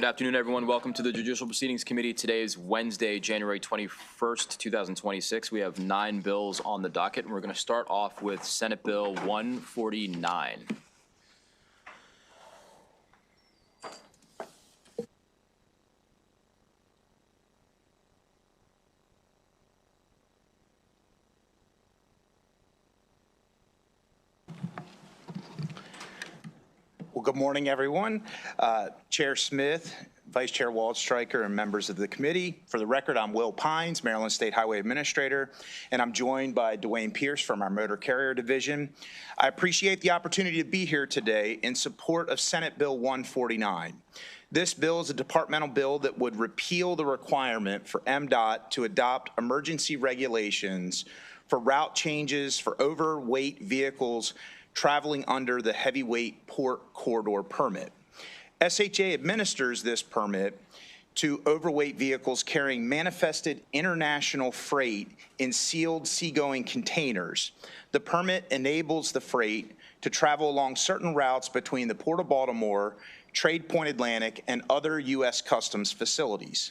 Good afternoon, everyone. Welcome to the Judicial Proceedings Committee. Today is Wednesday, January 21st, 2026. We have 9 bills on the docket, and we're going to start off with Senate Bill 149. Well, good morning, everyone. Chair Smith, Vice Chair Waldstreicher, and members of the committee. For the record, I'm Will Pines, Maryland State Highway Administrator, and I'm joined by Dwayne Pierce from our Motor Carrier Division. I appreciate the opportunity to be here today in support of Senate Bill 149. This bill is a departmental bill that would repeal the requirement for MDOT to adopt emergency regulations for route changes for overweight vehicles traveling under the heavyweight port corridor permit. SHA administers this permit to overweight vehicles carrying manifested international freight in sealed seagoing containers. The permit enables the freight to travel along certain routes between the Port of Baltimore, Trade Point Atlantic, and other U.S. Customs facilities.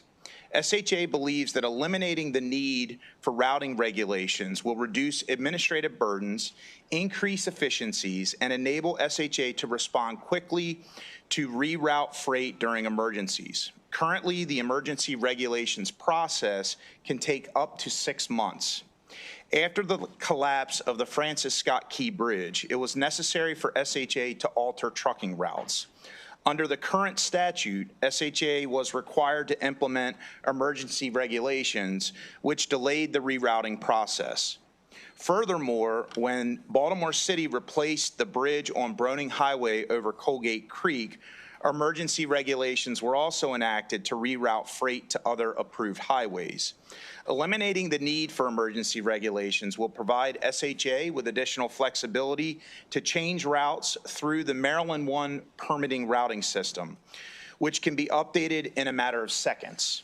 SHA believes that eliminating the need for routing regulations will reduce administrative burdens, increase efficiencies, and enable SHA to respond quickly to reroute freight during emergencies. Currently, the emergency regulations process can take up to 6 months. After the collapse of the Francis Scott Key Bridge, it was necessary for SHA to alter trucking routes. Under the current statute, SHA was required to implement emergency regulations, which delayed the rerouting process. Furthermore, when Baltimore City replaced the bridge on Broning Highway over Colgate Creek, emergency regulations were also enacted to reroute freight to other approved highways. Eliminating the need for emergency regulations will provide SHA with additional flexibility to change routes through the Maryland One permitting routing system, which can be updated in a matter of seconds.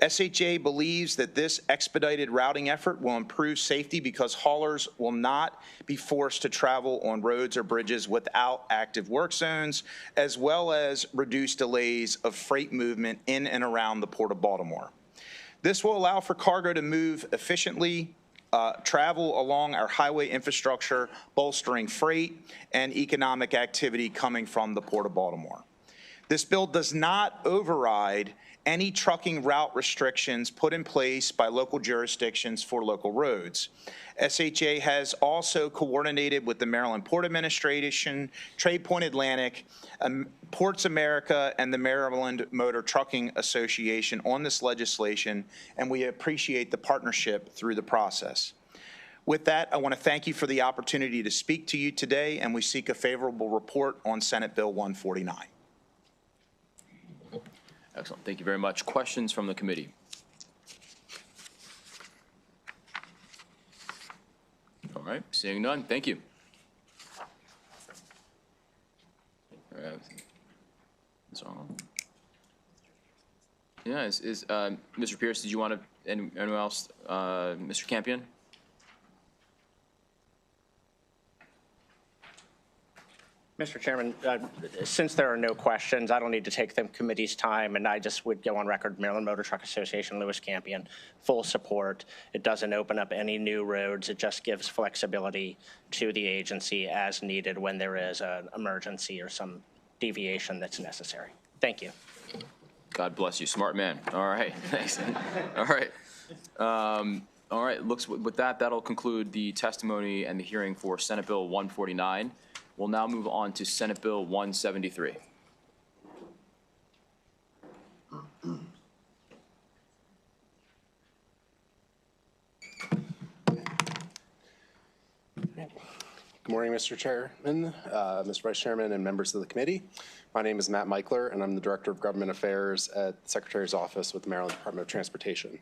SHA believes that this expedited routing effort will improve safety because haulers will not be forced to travel on roads or bridges without active work zones, as well as reduce delays of freight movement in and around the Port of Baltimore. This will allow for cargo to move efficiently, travel along our highway infrastructure, bolstering freight and economic activity coming from the Port of Baltimore. This bill does not override any trucking route restrictions put in place by local jurisdictions for local roads. SHA has also coordinated with the Maryland Port Administration, Trade Point Atlantic, Ports America, and the Maryland Motor Trucking Association on this legislation, and we appreciate the partnership through the process. With that, I want to thank you for the opportunity to speak to you today, and we seek a favorable report on Senate Bill 149. Excellent. Thank you very much. Questions from the committee? All right. Seeing none. Thank you. All right. Yeah. Mr. Pierce, did you want to? Anyone else? Mr. Campion? Mr. Chairman, since there are no questions, I don't need to take the committee's time, and I just would go on record, Maryland Motor Truck Association, Lewis Campion, full support. It doesn't open up any new roads. It just gives flexibility to the agency as needed when there is an emergency or some deviation that's necessary. Thank you. God bless you. Smart man. All right. Thanks. All right. All right. With that, that'll conclude the testimony and the hearing for Senate Bill 149. We'll now move on to Senate Bill 173. Good morning, Mr. Chairman, Mr. Vice Chairman, and members of the committee. My name is Matt Michler, and I'm the Director of Government Affairs at the Secretary's Office with the Maryland Department of Transportation.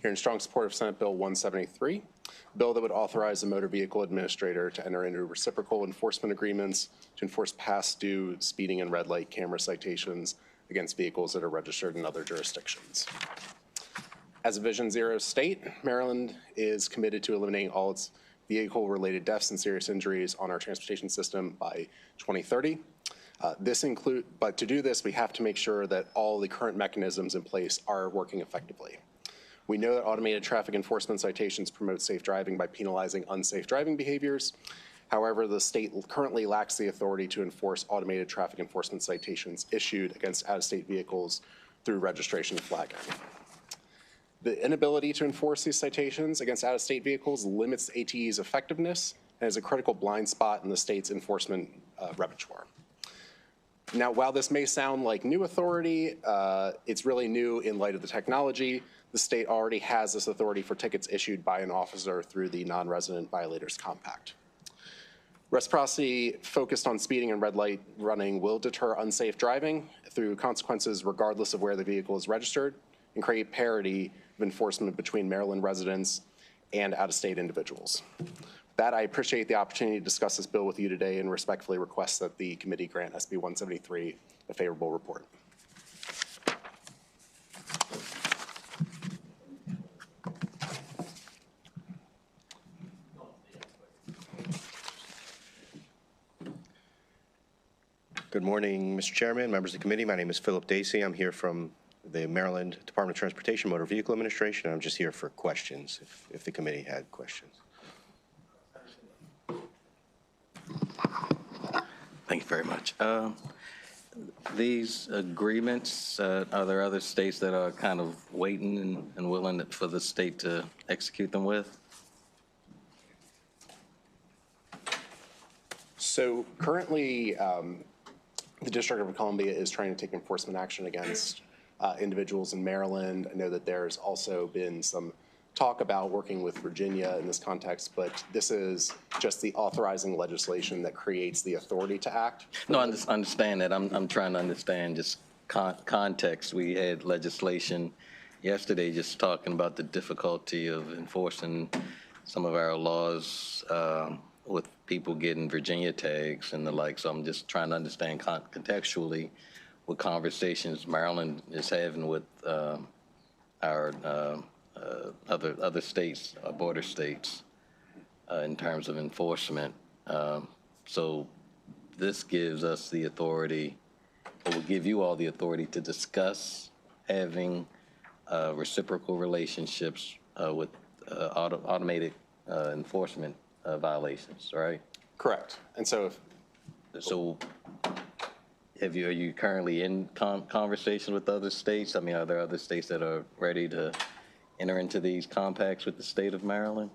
Here in strong support of Senate Bill 173, a bill that would authorize the Motor Vehicle Administrator to enter into reciprocal enforcement agreements to enforce past due speeding and red light camera citations against vehicles that are registered in other jurisdictions. As a Vision Zero state, Maryland is committed to eliminating all its vehicle-related deaths and serious injuries on our transportation system by 2030. But to do this, we have to make sure that all the current mechanisms in place are working effectively. We know that automated traffic enforcement citations promote safe driving by penalizing unsafe driving behaviors. However, the state currently lacks the authority to enforce automated traffic enforcement citations issued against out-of-state vehicles through registration flagging. The inability to enforce these citations against out-of-state vehicles limits ATE's effectiveness and is a critical blind spot in the state's enforcement repertoire. Now, while this may sound like new authority, it's really new in light of the technology. The state already has this authority for tickets issued by an officer through the Non-Resident Violators Compact. Reciprocity focused on speeding and red light running will deter unsafe driving through consequences regardless of where the vehicle is registered and create parity of enforcement between Maryland residents and out-of-state individuals. With that, I appreciate the opportunity to discuss this bill with you today and respectfully request that the committee grant SB 173 a favorable report. Good morning, Mr. Chairman, members of the committee. My name is Philip Dacey. I'm here from the Maryland Department of Transportation Motor Vehicle Administration. I'm just here for questions, if the committee had questions. Thank you very much. These agreements, are there other states that are kind of waiting and willing for the state to execute them with? So currently, the District of Columbia is trying to take enforcement action against individuals in Maryland. I know that there's also been some talk about working with Virginia in this context, but this is just the authorizing legislation that creates the authority to act. No, I understand that. I'm trying to understand just context. We had legislation yesterday just talking about the difficulty of enforcing some of our laws with people getting Virginia tags and the like. So I'm just trying to understand contextually what conversations Maryland is having with our other states, border states, in terms of enforcement. So this gives us the authority, or will give you all the authority to discuss having reciprocal relationships with automated enforcement violations, right? Correct. And so are you currently in conversation with other states? I mean, are there other states that are ready to enter into these compacts with the state of Maryland?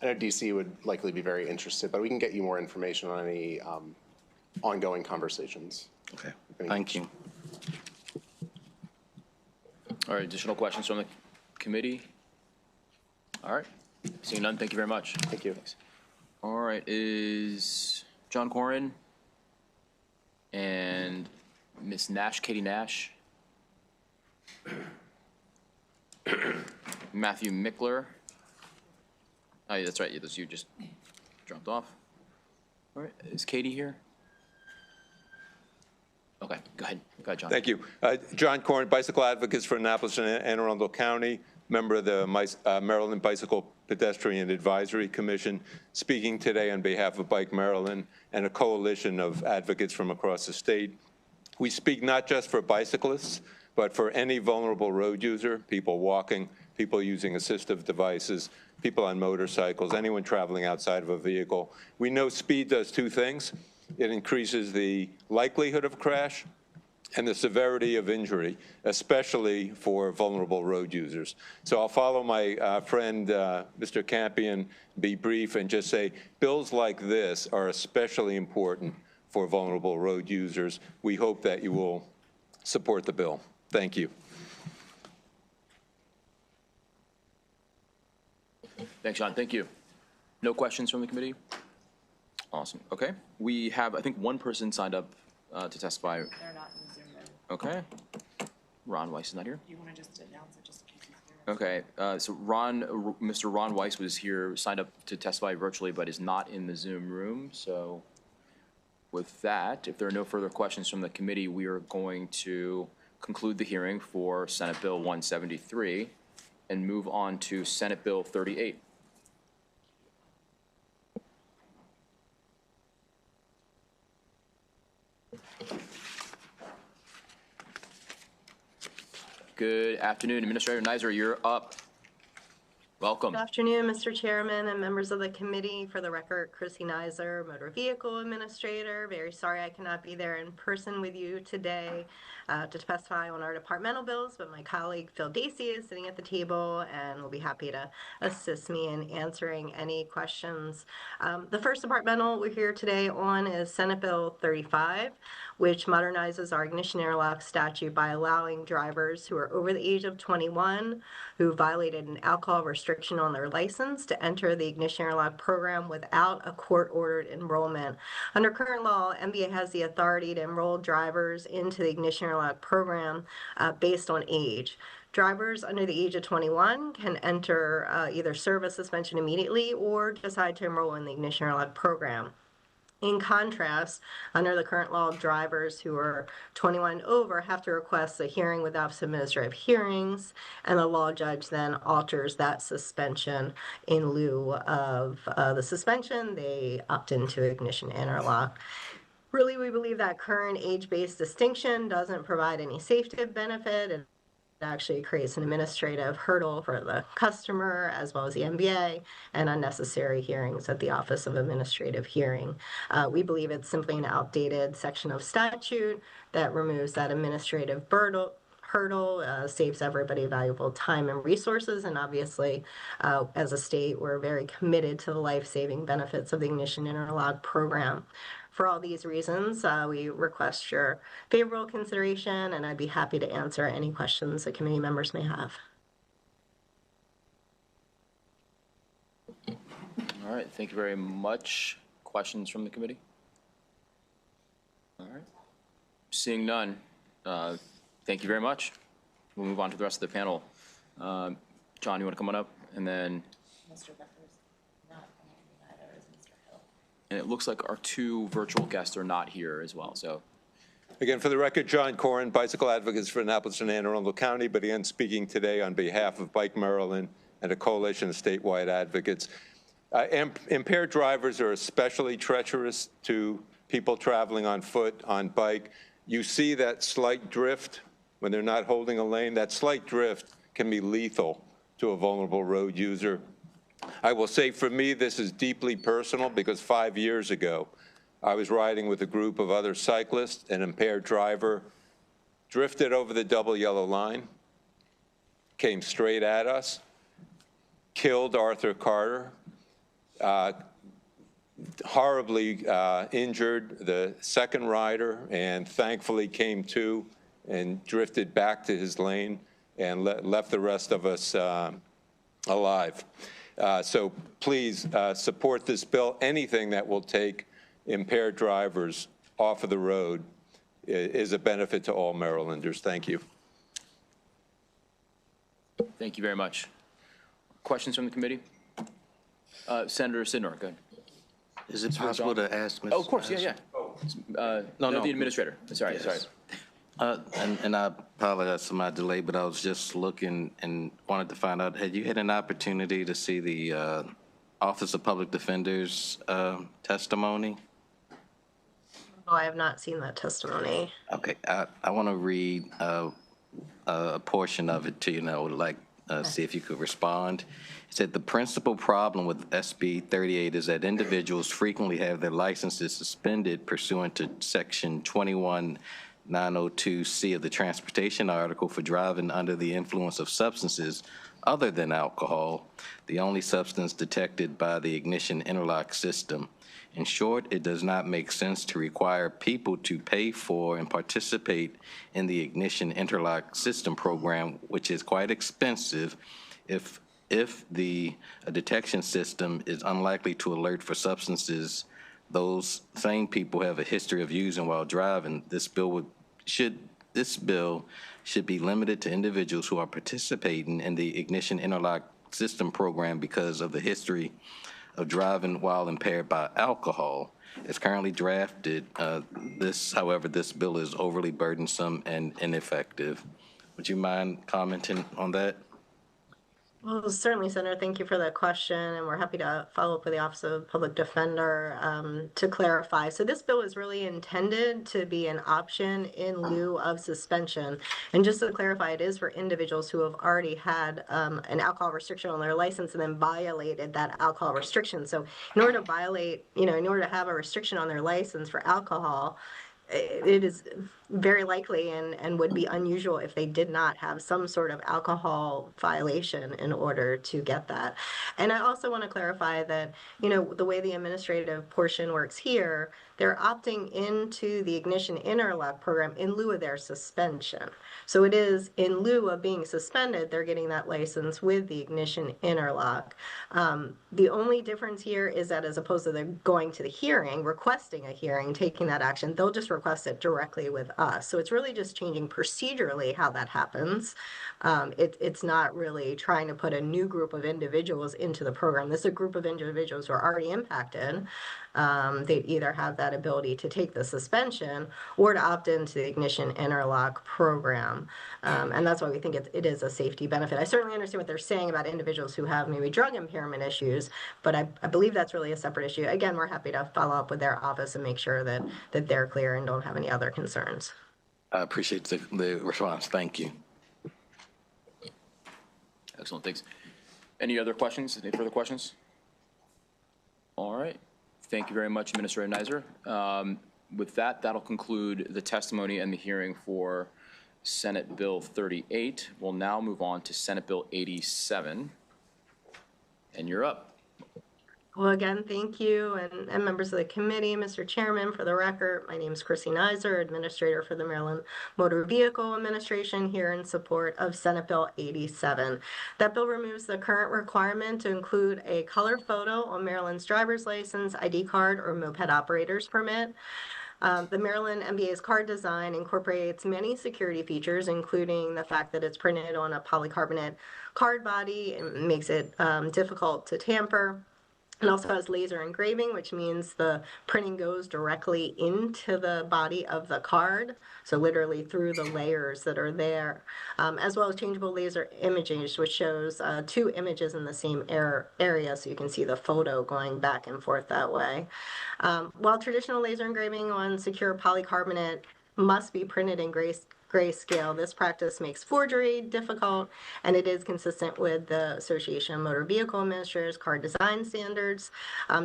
I know DC would likely be very interested, but we can get you more information on any ongoing conversations. Okay, thank you. All right, additional questions from the committee? All right, seeing none, thank you very much. Thank you. All right, is John Corrin and Ms. Nash, Katie Nash, Matthew Mickler. Oh, yeah, that's right, yeah, you just dropped off. All right, is Katie here? Okay, go ahead, John. Thank you. John Corn, Bicycle Advocates for Annapolis and Anne Arundel County, member of the Maryland Bicycle Pedestrian Advisory Commission, speaking today on behalf of Bike Maryland and a coalition of advocates from across the state. We speak not just for bicyclists, but for any vulnerable road user, people walking, people using assistive devices, people on motorcycles, anyone traveling outside of a vehicle. We know speed does two things. It increases the likelihood of crash and the severity of injury, especially for vulnerable road users. So I'll follow my friend, Mr. Campion, be brief and just say bills like this are especially important for vulnerable road users. We hope that you will support the bill. Thank you. Thanks, John, thank you. No questions from the committee? Awesome, okay. We have, I think, one person signed up to testify. They're not in the Zoom room. Okay. Ron Weiss is not here? You want to just announce it just in case he's here? Okay, so Mr. Ron Weiss was here, signed up to testify virtually, but is not in the Zoom room. So with that, if there are no further questions from the committee, we are going to conclude the hearing for Senate Bill 173 and move on to Senate Bill 38. Good afternoon. Administrator Neiser, you're up. Welcome. Good afternoon, Mr. Chairman and members of the committee. For the record, Chrissy Neiser, Motor Vehicle Administrator. Very sorry I cannot be there in person with you today to testify on our departmental bills, but my colleague Phil Dacey is sitting at the table and will be happy to assist me in answering any questions. The first departmental we're here today on is Senate Bill 35, which modernizes our ignition interlock statute by allowing drivers who are over the age of 21 who violated an alcohol restriction on their license to enter the ignition interlock program without a court-ordered enrollment. Under current law, MBA has the authority to enroll drivers into the ignition interlock program based on age. Drivers under the age of 21 can enter either serve a suspension immediately or decide to enroll in the ignition interlock program. In contrast, under the current law, drivers who are 21 and over have to request a hearing with Office of Administrative Hearings, and the law judge then alters that suspension. In lieu of the suspension, they opt into ignition interlock. Really, we believe that current age-based distinction doesn't provide any safety benefit. It actually creates an administrative hurdle for the customer as well as the MBA and unnecessary hearings at the Office of Administrative Hearing. We believe it's simply an outdated section of statute that removes that administrative hurdle, saves everybody valuable time and resources, and obviously, as a state, we're very committed to the life-saving benefits of the ignition interlock program. For all these reasons, we request your favorable consideration, and I'd be happy to answer any questions that committee members may have. All right, thank you very much. Questions from the committee? All right. Seeing none, thank you very much. We'll move on to the rest of the panel. John, you want to come on up? And then, Mr. Becker's not here, neither is Mr. Hill. and it looks like our two virtual guests are not here as well, so. Again, for the record, John Corrin, Bicycle Advocates for Annapolis and Anne Arundel County, but again, speaking today on behalf of Bike Maryland and a coalition of statewide advocates. Impaired drivers are especially treacherous to people traveling on foot, on bike. You see that slight drift when they're not holding a lane. That slight drift can be lethal to a vulnerable road user. I will say for me, this is deeply personal because 5 years ago, I was riding with a group of other cyclists. An impaired driver drifted over the double yellow line, came straight at us, killed Arthur Carter, horribly injured the second rider, and thankfully came to and drifted back to his lane and left the rest of us alive. So please support this bill. Anything that will take impaired drivers off of the road is a benefit to all Marylanders. Thank you. Thank you very much. Questions from the committee? Senator Sidnor, go ahead. Is it possible to ask Ms. Oh, of course, yeah. No, the administrator. Sorry, Yes. sorry. And I apologize for my delay, but I was just looking and wanted to find out, had you had an opportunity to see the Office of Public Defender's testimony? Oh, I have not seen that testimony. Okay, I want to read a portion of it to you now, see if you could respond. It said, the principal problem with SB 38 is that individuals frequently have their licenses suspended pursuant to Section 21902C of the Transportation Article for driving under the influence of substances other than alcohol, the only substance detected by the ignition interlock system. In short, it does not make sense to require people to pay for and participate in the ignition interlock system program, which is quite expensive if the detection system is unlikely to alert for substances those same people have a history of using while driving. This bill should be limited to individuals who are participating in the ignition interlock system program because of the history of driving while impaired by alcohol. It's currently drafted. However, this bill is overly burdensome and ineffective. Would you mind commenting on that? Well, certainly, Senator, thank you for that question, and we're happy to follow up with the Office of Public Defender to clarify. So this bill is really intended to be an option in lieu of suspension. And just to clarify, it is for individuals who have already had an alcohol restriction on their license and then violated that alcohol restriction. So in order to violate, in order to have a restriction on their license for alcohol, it is very likely and would be unusual if they did not have some sort of alcohol violation in order to get that. And I also want to clarify that, the way the administrative portion works here, they're opting into the ignition interlock program in lieu of their suspension. So it is in lieu of being suspended, they're getting that license with the ignition interlock. The only difference here is that as opposed to they're going to the hearing, requesting a hearing, taking that action, they'll just request it directly with us. So it's really just changing procedurally how that happens. It's not really trying to put a new group of individuals into the program. This is a group of individuals who are already impacted. They either have that ability to take the suspension or to opt into the ignition interlock program. And that's why we think it is a safety benefit. I certainly understand what they're saying about individuals who have maybe drug impairment issues, but I believe that's really a separate issue. Again, we're happy to follow up with their office and make sure that they're clear and don't have any other concerns. I appreciate the response. Thank you. Excellent, thanks. Any other questions? Any further questions? All right. Thank you very much, Administrator Neiser. With that, that'll conclude the testimony and the hearing for Senate Bill 38. We'll now move on to Senate Bill 87. And you're up. Well, again, thank you, and members of the committee. Mr. Chairman, for the record, my name is Chrissy Neiser, Administrator for the Maryland Motor Vehicle Administration, here in support of Senate Bill 87. That bill removes the current requirement to include a color photo on Maryland's driver's license, ID card, or moped operator's permit. The Maryland MBA's card design incorporates many security features, including the fact that it's printed on a polycarbonate card body and makes it difficult to tamper. It also has laser engraving, which means the printing goes directly into the body of the card, so literally through the layers that are there, as well as changeable laser imaging, which shows two images in the same area, so you can see the photo going back and forth that way. While traditional laser engraving on secure polycarbonate must be printed in grayscale, this practice makes forgery difficult, and it is consistent with the Association of Motor Vehicle Administrators card design standards.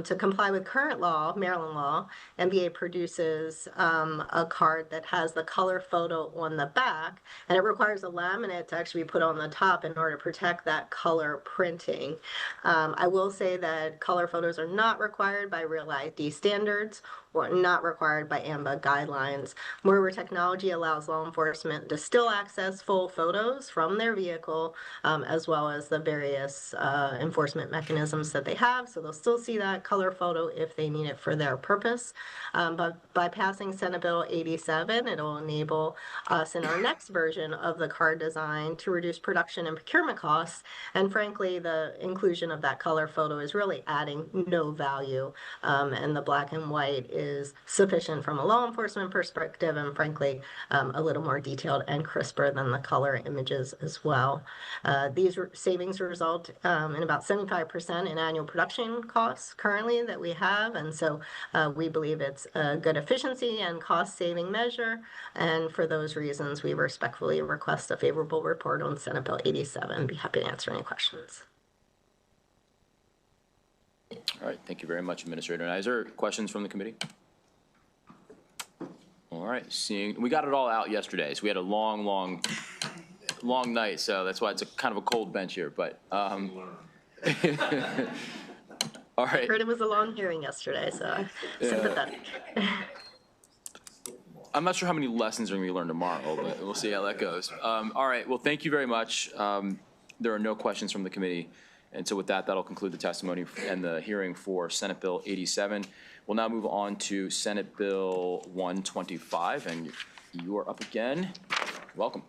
To comply with current law, Maryland law, MBA produces a card that has the color photo on the back, and it requires a laminate to actually be put on the top in order to protect that color printing. I will say that color photos are not required by Real ID standards or not required by AMBA guidelines. Moreover, technology allows law enforcement to still access full photos from their vehicle, as well as the various enforcement mechanisms that they have. So they'll still see that color photo if they need it for their purpose. But by passing Senate Bill 87, it'll enable us in our next version of the card design to reduce production and procurement costs. And frankly, the inclusion of that color photo is really adding no value. And the black and white is sufficient from a law enforcement perspective, and frankly, a little more detailed and crisper than the color images as well. These savings result in about 75% in annual production costs currently that we have, and so we believe it's a good efficiency and cost-saving measure, and for those reasons, we respectfully request a favorable report on Senate Bill 87. Be happy to answer any questions. All right, thank you very much, Administrator Neiser. Questions from the committee? All right, we got it all out yesterday, so we had a long night, so that's why it's kind of a cold bench here, but, all right. I heard it was a long hearing yesterday, so sympathetic. I'm not sure how many lessons are going to be learned tomorrow, but we'll see how that goes. All right, well, thank you very much. There are no questions from the committee. And so with that, that'll conclude the testimony and the hearing for Senate Bill 87. We'll now move on to Senate Bill 125, and you are up again. Welcome.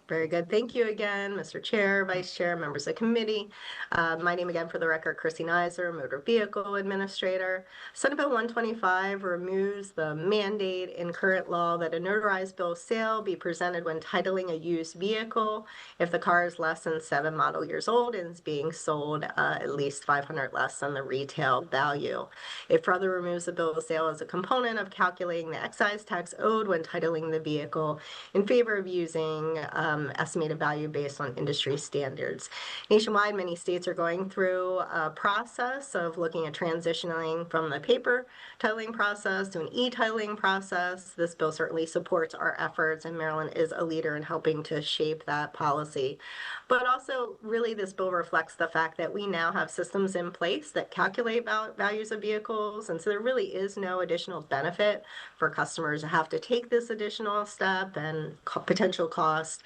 Very good. Thank you again, Mr. Chair, Vice Chair, members of the committee. My name again for the record, Chrissy Nizer, Motor Vehicle Administrator. Senate Bill 125 removes the mandate in current law that a notarized bill of sale be presented when titling a used vehicle if the car is less than 7 model years old and is being sold at least $500 less than the retail value. It further removes the bill of sale as a component of calculating the excise tax owed when titling the vehicle in favor of using estimated value based on industry standards. Nationwide, many states are going through a process of looking at transitioning from the paper titling process to an e-titling process. This bill certainly supports our efforts, and Maryland is a leader in helping to shape that policy. But also, really, this bill reflects the fact that we now have systems in place that calculate values of vehicles, and so there really is no additional benefit for customers to have to take this additional step and potential cost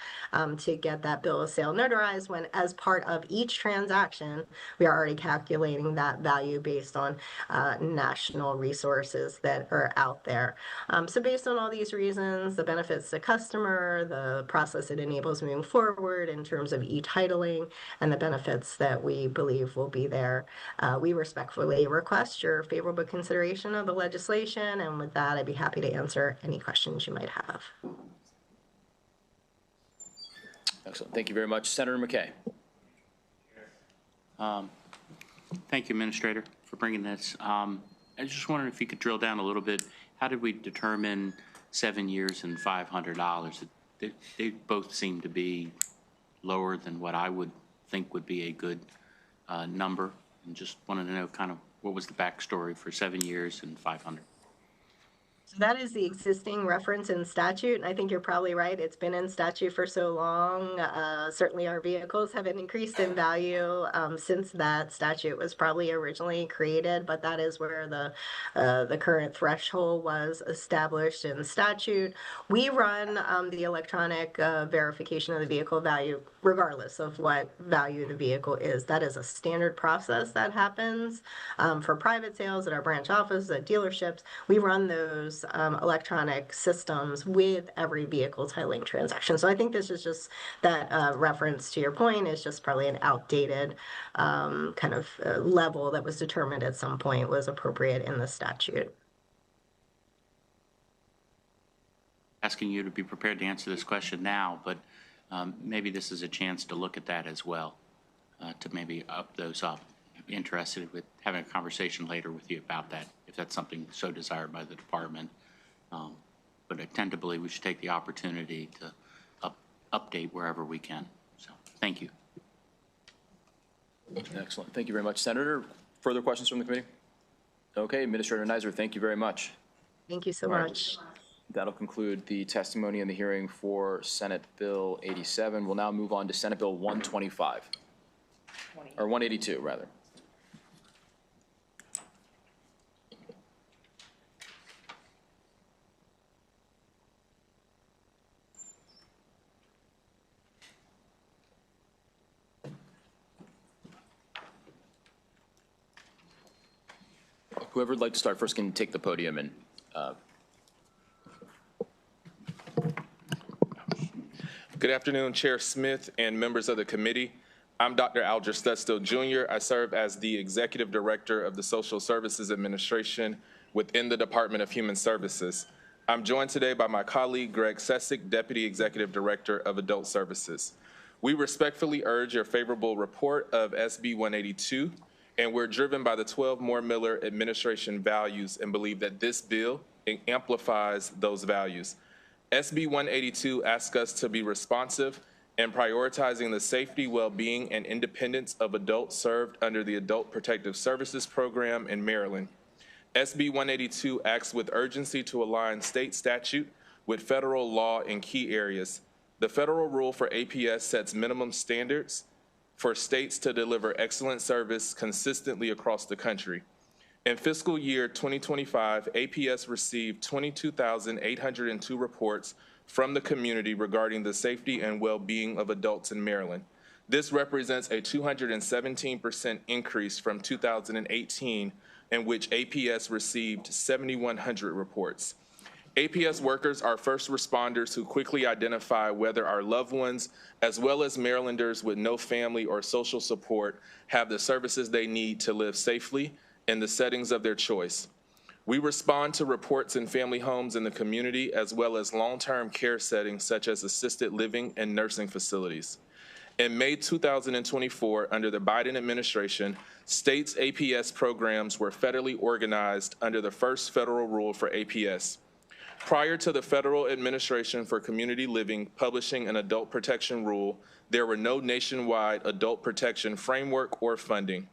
to get that bill of sale notarized when, as part of each transaction, we are already calculating that value based on national resources that are out there. So based on all these reasons, the benefits to customer, the process it enables moving forward in terms of e-titling, and the benefits that we believe will be there, we respectfully request your favorable consideration of the legislation, and with that, I'd be happy to answer any questions you might have. Excellent. Thank you very much. Senator McKay. Thank you, Administrator, for bringing this. I just wondered if you could drill down a little bit. How did we determine 7 years and $500? They both seem to be lower than what I would think would be a good number. And just wanted to know kind of what was the backstory for 7 years and $500? So that is the existing reference in statute, and I think you're probably right. It's been in statute for so long. Certainly our vehicles have increased in value since that statute was probably originally created, but that is where the current threshold was established in statute. We run the electronic verification of the vehicle value regardless of what value the vehicle is. That is a standard process that happens for private sales at our branch office, at dealerships. We run those electronic systems with every vehicle titling transaction. So I think this is just that reference to your point is just probably an outdated kind of level that was determined at some point was appropriate in the statute. Asking you to be prepared to answer this question now, but maybe this is a chance to look at that as well, to maybe up those up. Interested with having a conversation later with you about that, if that's something so desired by the department. But I tend to believe we should take the opportunity to update wherever we can. So thank you. Excellent. Thank you very much, Senator. Further questions from the committee? Okay, Administrator Nizer, thank you very much. Thank you so much. That'll conclude the testimony and the hearing for Senate Bill 87. We'll now move on to Senate Bill 125, or 182, rather. Whoever would like to start first can take the podium and Good afternoon, Chair Smith and members of the committee. I'm Dr. Alger Stutstill Jr. I serve as the Executive Director of the Social Services Administration within the Department of Human Services. I'm joined today by my colleague, Greg Sessick, Deputy Executive Director of Adult Services. We respectfully urge your favorable report of SB 182, and we're driven by the 12 Moore Miller administration values and believe that this bill amplifies those values. SB 182 asks us to be responsive in prioritizing the safety, well-being, and independence of adults served under the Adult Protective Services Program in Maryland. SB 182 acts with urgency to align state statute with federal law in key areas. The federal rule for APS sets minimum standards for states to deliver excellent service consistently across the country. In fiscal year 2025, APS received 22,802 reports from the community regarding the safety and well-being of adults in Maryland. This represents a 217% increase from 2018, in which APS received 7,100 reports. APS workers are first responders who quickly identify whether our loved ones, as well as Marylanders with no family or social support, have the services they need to live safely in the settings of their choice. We respond to reports in family homes in the community, as well as long-term care settings such as assisted living and nursing facilities. In May 2024, under the Biden administration, states' APS programs were federally organized under the first federal rule for APS. Prior to the Federal Administration for Community Living publishing an adult protection rule, there were no nationwide adult protection framework or funding.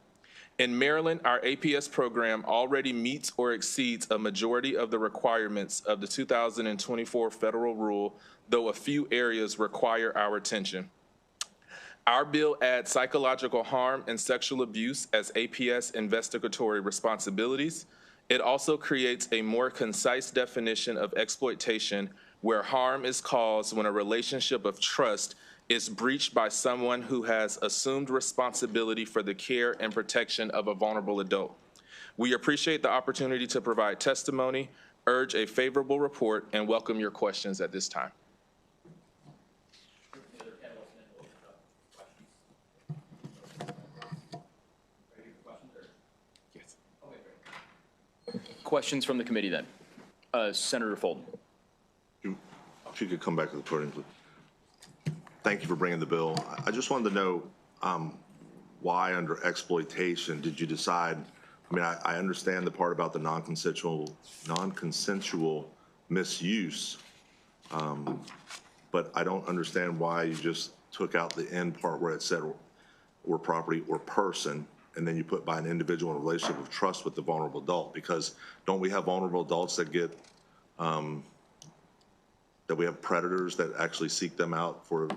In Maryland, our APS program already meets or exceeds a majority of the requirements of the 2024 federal rule, though a few areas require our attention. Our bill adds psychological harm and sexual abuse as APS investigatory responsibilities. It also creates a more concise definition of exploitation where harm is caused when a relationship of trust is breached by someone who has assumed responsibility for the care and protection of a vulnerable adult. We appreciate the opportunity to provide testimony, urge a favorable report, and welcome your questions at this time. Questions from the committee then? Senator Fulton. If you could come back to the podium, please. Thank you for bringing the bill. I just wanted to know why under exploitation did you decide, I mean, I understand the part about the non-consensual misuse, but I don't understand why you just took out the end part where it said or property or person, and then you put by an individual in a relationship of trust with the vulnerable adult, because don't we have vulnerable adults that get, that we have predators that actually seek them out for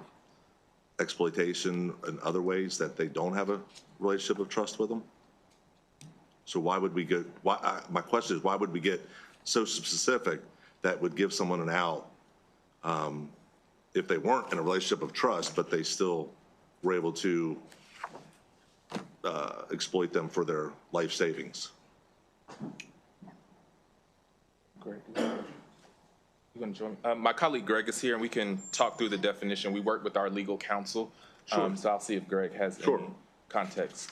exploitation in other ways that they don't have a relationship of trust with them? So why would we get, my question is, why would we get so specific that would give someone an out if they weren't in a relationship of trust, but they still were able to exploit them for their life savings? Great. You want to join? My colleague Greg is here, and we can talk through the definition. We work with our legal counsel, so I'll see if Greg has any context.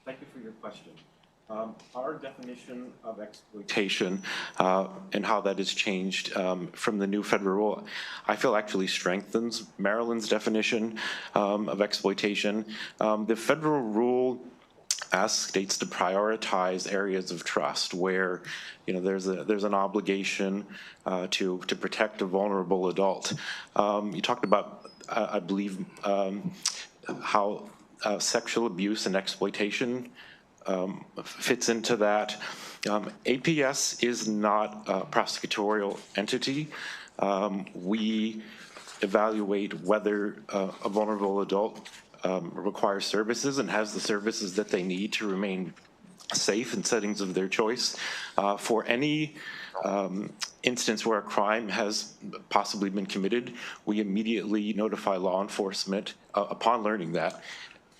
Thank you for your question. Our definition of exploitation and how that has changed from the new federal rule, I feel actually strengthens Maryland's definition of exploitation. The federal rule asks states to prioritize areas of trust where, you know, there's an obligation to protect a vulnerable adult. You talked about, I believe, how sexual abuse and exploitation fits into that. APS is not a prosecutorial entity. We evaluate whether a vulnerable adult requires services and has the services that they need to remain safe in settings of their choice. For any instance where a crime has possibly been committed, we immediately notify law enforcement upon learning that.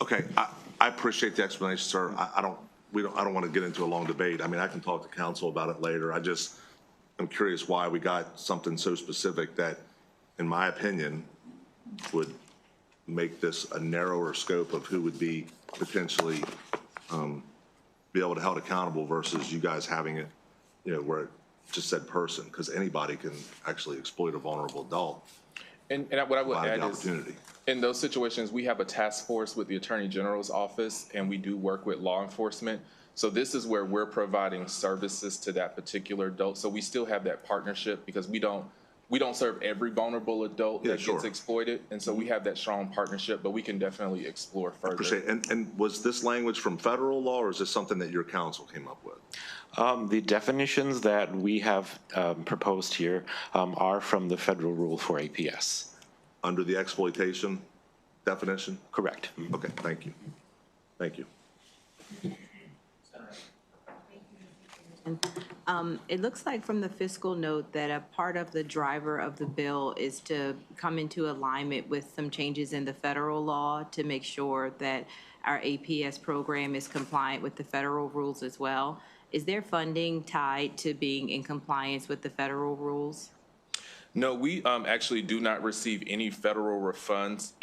Okay, I appreciate the explanation, sir. I don't want to get into a long debate. I mean, I can talk to counsel about it later. I'm curious why we got something so specific that, in my opinion, would make this a narrower scope of who would be potentially be able to held accountable versus you guys having it, you know, where it just said person, because anybody can actually exploit a vulnerable adult. And what I would add is, in those situations, we have a task force with the Attorney General's office, and we do work with law enforcement. So this is where we're providing services to that particular adult. So we still have that partnership because we don't serve every vulnerable adult that gets exploited. And so we have that strong partnership, but we can definitely explore further. Appreciate it. And was this language from federal law, or is this something that your counsel came up with? The definitions that we have proposed here are from the federal rule for APS. Under the exploitation definition? Correct. Okay, thank you. Thank you. It looks like from the fiscal note that a part of the driver of the bill is to come into alignment with some changes in the federal law to make sure that our APS program is compliant with the federal rules as well. Is there funding tied to being in compliance with the federal rules? No, we actually do not receive any federal funds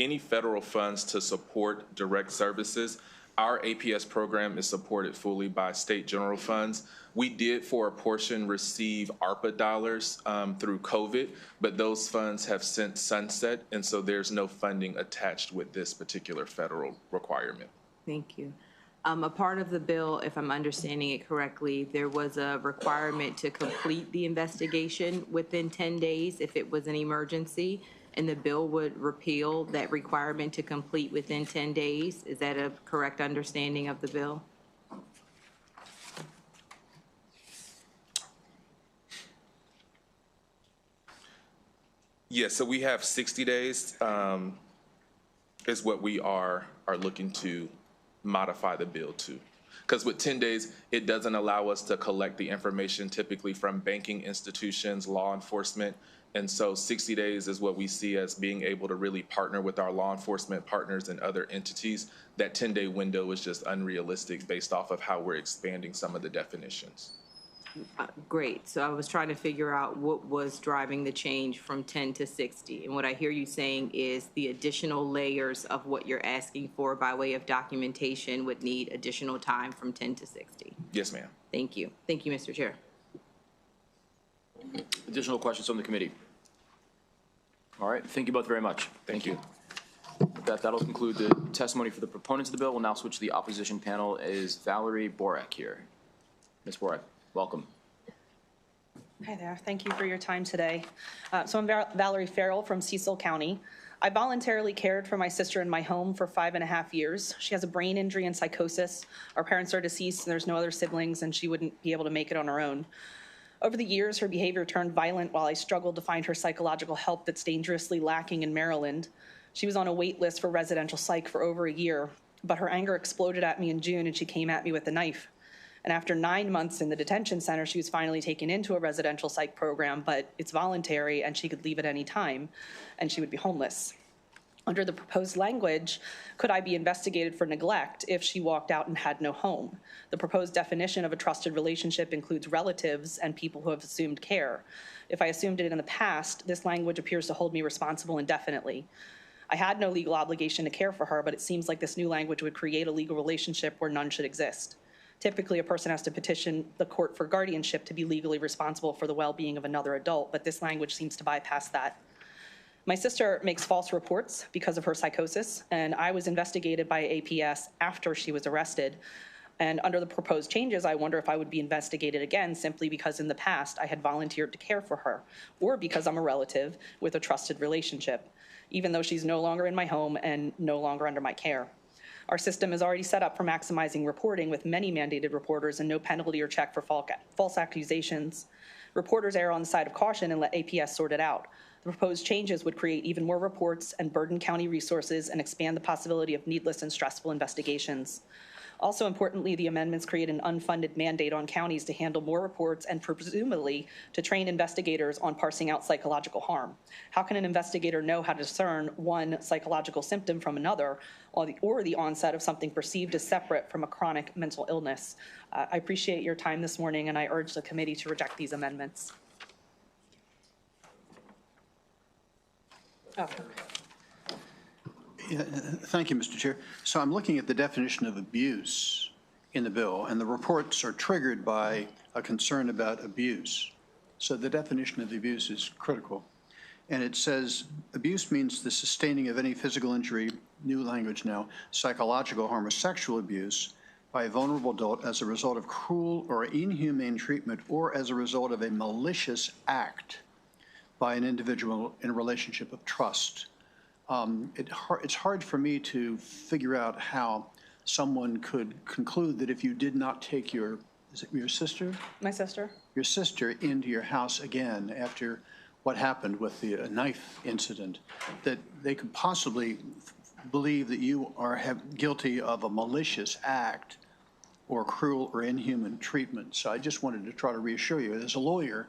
to support direct services. Our APS program is supported fully by state general funds. We did, for a portion, receive ARPA dollars through COVID, but those funds have since sunset, and so there's no funding attached with this particular federal requirement. Thank you. A part of the bill, if I'm understanding it correctly, there was a requirement to complete the investigation within 10 days if it was an emergency, and the bill would repeal that requirement to complete within 10 days. Is that a correct understanding of the bill? Yes, so we have 60 days is what we are looking to modify the bill to. Because with 10 days, it doesn't allow us to collect the information typically from banking institutions, law enforcement. And so 60 days is what we see as being able to really partner with our law enforcement partners and other entities. That 10-day window is just unrealistic based off of how we're expanding some of the definitions. Great. So I was trying to figure out what was driving the change from 10 to 60. And what I hear you saying is the additional layers of what you're asking for by way of documentation would need additional time from 10 to 60. Yes, ma'am. Thank you. Thank you, Mr. Chair. Additional questions from the committee? All right, thank you both very much. Thank you. With that, that'll conclude the testimony for the proponents of the bill. We'll now switch to the opposition panel. Is Valerie Borek here? Ms. Borek, welcome. Hi there. Thank you for your time today. So I'm Valerie Farrell from Cecil County. I voluntarily cared for my sister in my home for 5.5 years. She has a brain injury and psychosis. Our parents are deceased and there's no other siblings, and she wouldn't be able to make it on her own. Over the years, her behavior turned violent while I struggled to find her psychological help that's dangerously lacking in Maryland. She was on a wait list for residential psych for over a year, but her anger exploded at me in June and she came at me with a knife. And after 9 months in the detention center, she was finally taken into a residential psych program, but it's voluntary and she could leave at any time and she would be homeless. Under the proposed language, could I be investigated for neglect if she walked out and had no home? The proposed definition of a trusted relationship includes relatives and people who have assumed care. If I assumed it in the past, this language appears to hold me responsible indefinitely. I had no legal obligation to care for her, but it seems like this new language would create a legal relationship where none should exist. Typically, a person has to petition the court for guardianship to be legally responsible for the well-being of another adult, but this language seems to bypass that. My sister makes false reports because of her psychosis, and I was investigated by APS after she was arrested. And under the proposed changes, I wonder if I would be investigated again simply because in the past I had volunteered to care for her, or because I'm a relative with a trusted relationship, even though she's no longer in my home and no longer under my care. Our system is already set up for maximizing reporting with many mandated reporters and no penalty or check for false accusations. Reporters err on the side of caution and let APS sort it out. The proposed changes would create even more reports and burden county resources and expand the possibility of needless and stressful investigations. Also importantly, the amendments create an unfunded mandate on counties to handle more reports and presumably to train investigators on parsing out psychological harm. How can an investigator know how to discern one psychological symptom from another or the onset of something perceived as separate from a chronic mental illness? I appreciate your time this morning, and I urge the committee to reject these amendments. Oh. Yeah, thank you, Mr. Chair. So I'm looking at the definition of abuse in the bill, and the reports are triggered by a concern about abuse. So the definition of abuse is critical. And it says abuse means the sustaining of any physical injury, new language now, psychological harm or sexual abuse by a vulnerable adult as a result of cruel or inhumane treatment or as a result of a malicious act by an individual in a relationship of trust. It's hard for me to figure out how someone could conclude that if you did not take your sister? My sister. Your sister into your house again after what happened with the knife incident, that they could possibly believe that you are guilty of a malicious act or cruel or inhuman treatment. So I just wanted to try to reassure you, as a lawyer,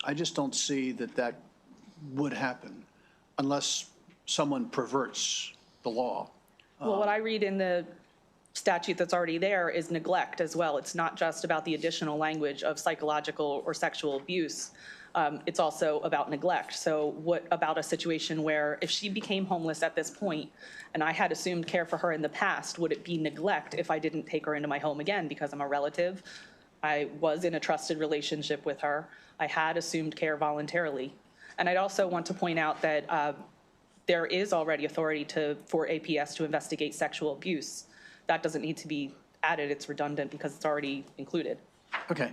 I just don't see that that would happen unless someone perverts the law. Well, what I read in the statute that's already there is neglect as well. It's not just about the additional language of psychological or sexual abuse. It's also about neglect. So what about a situation where if she became homeless at this point and I had assumed care for her in the past, would it be neglect if I didn't take her into my home again because I'm a relative? I was in a trusted relationship with her. I had assumed care voluntarily. And I'd also want to point out that there is already authority for APS to investigate sexual abuse. That doesn't need to be added. It's redundant because it's already included. Okay,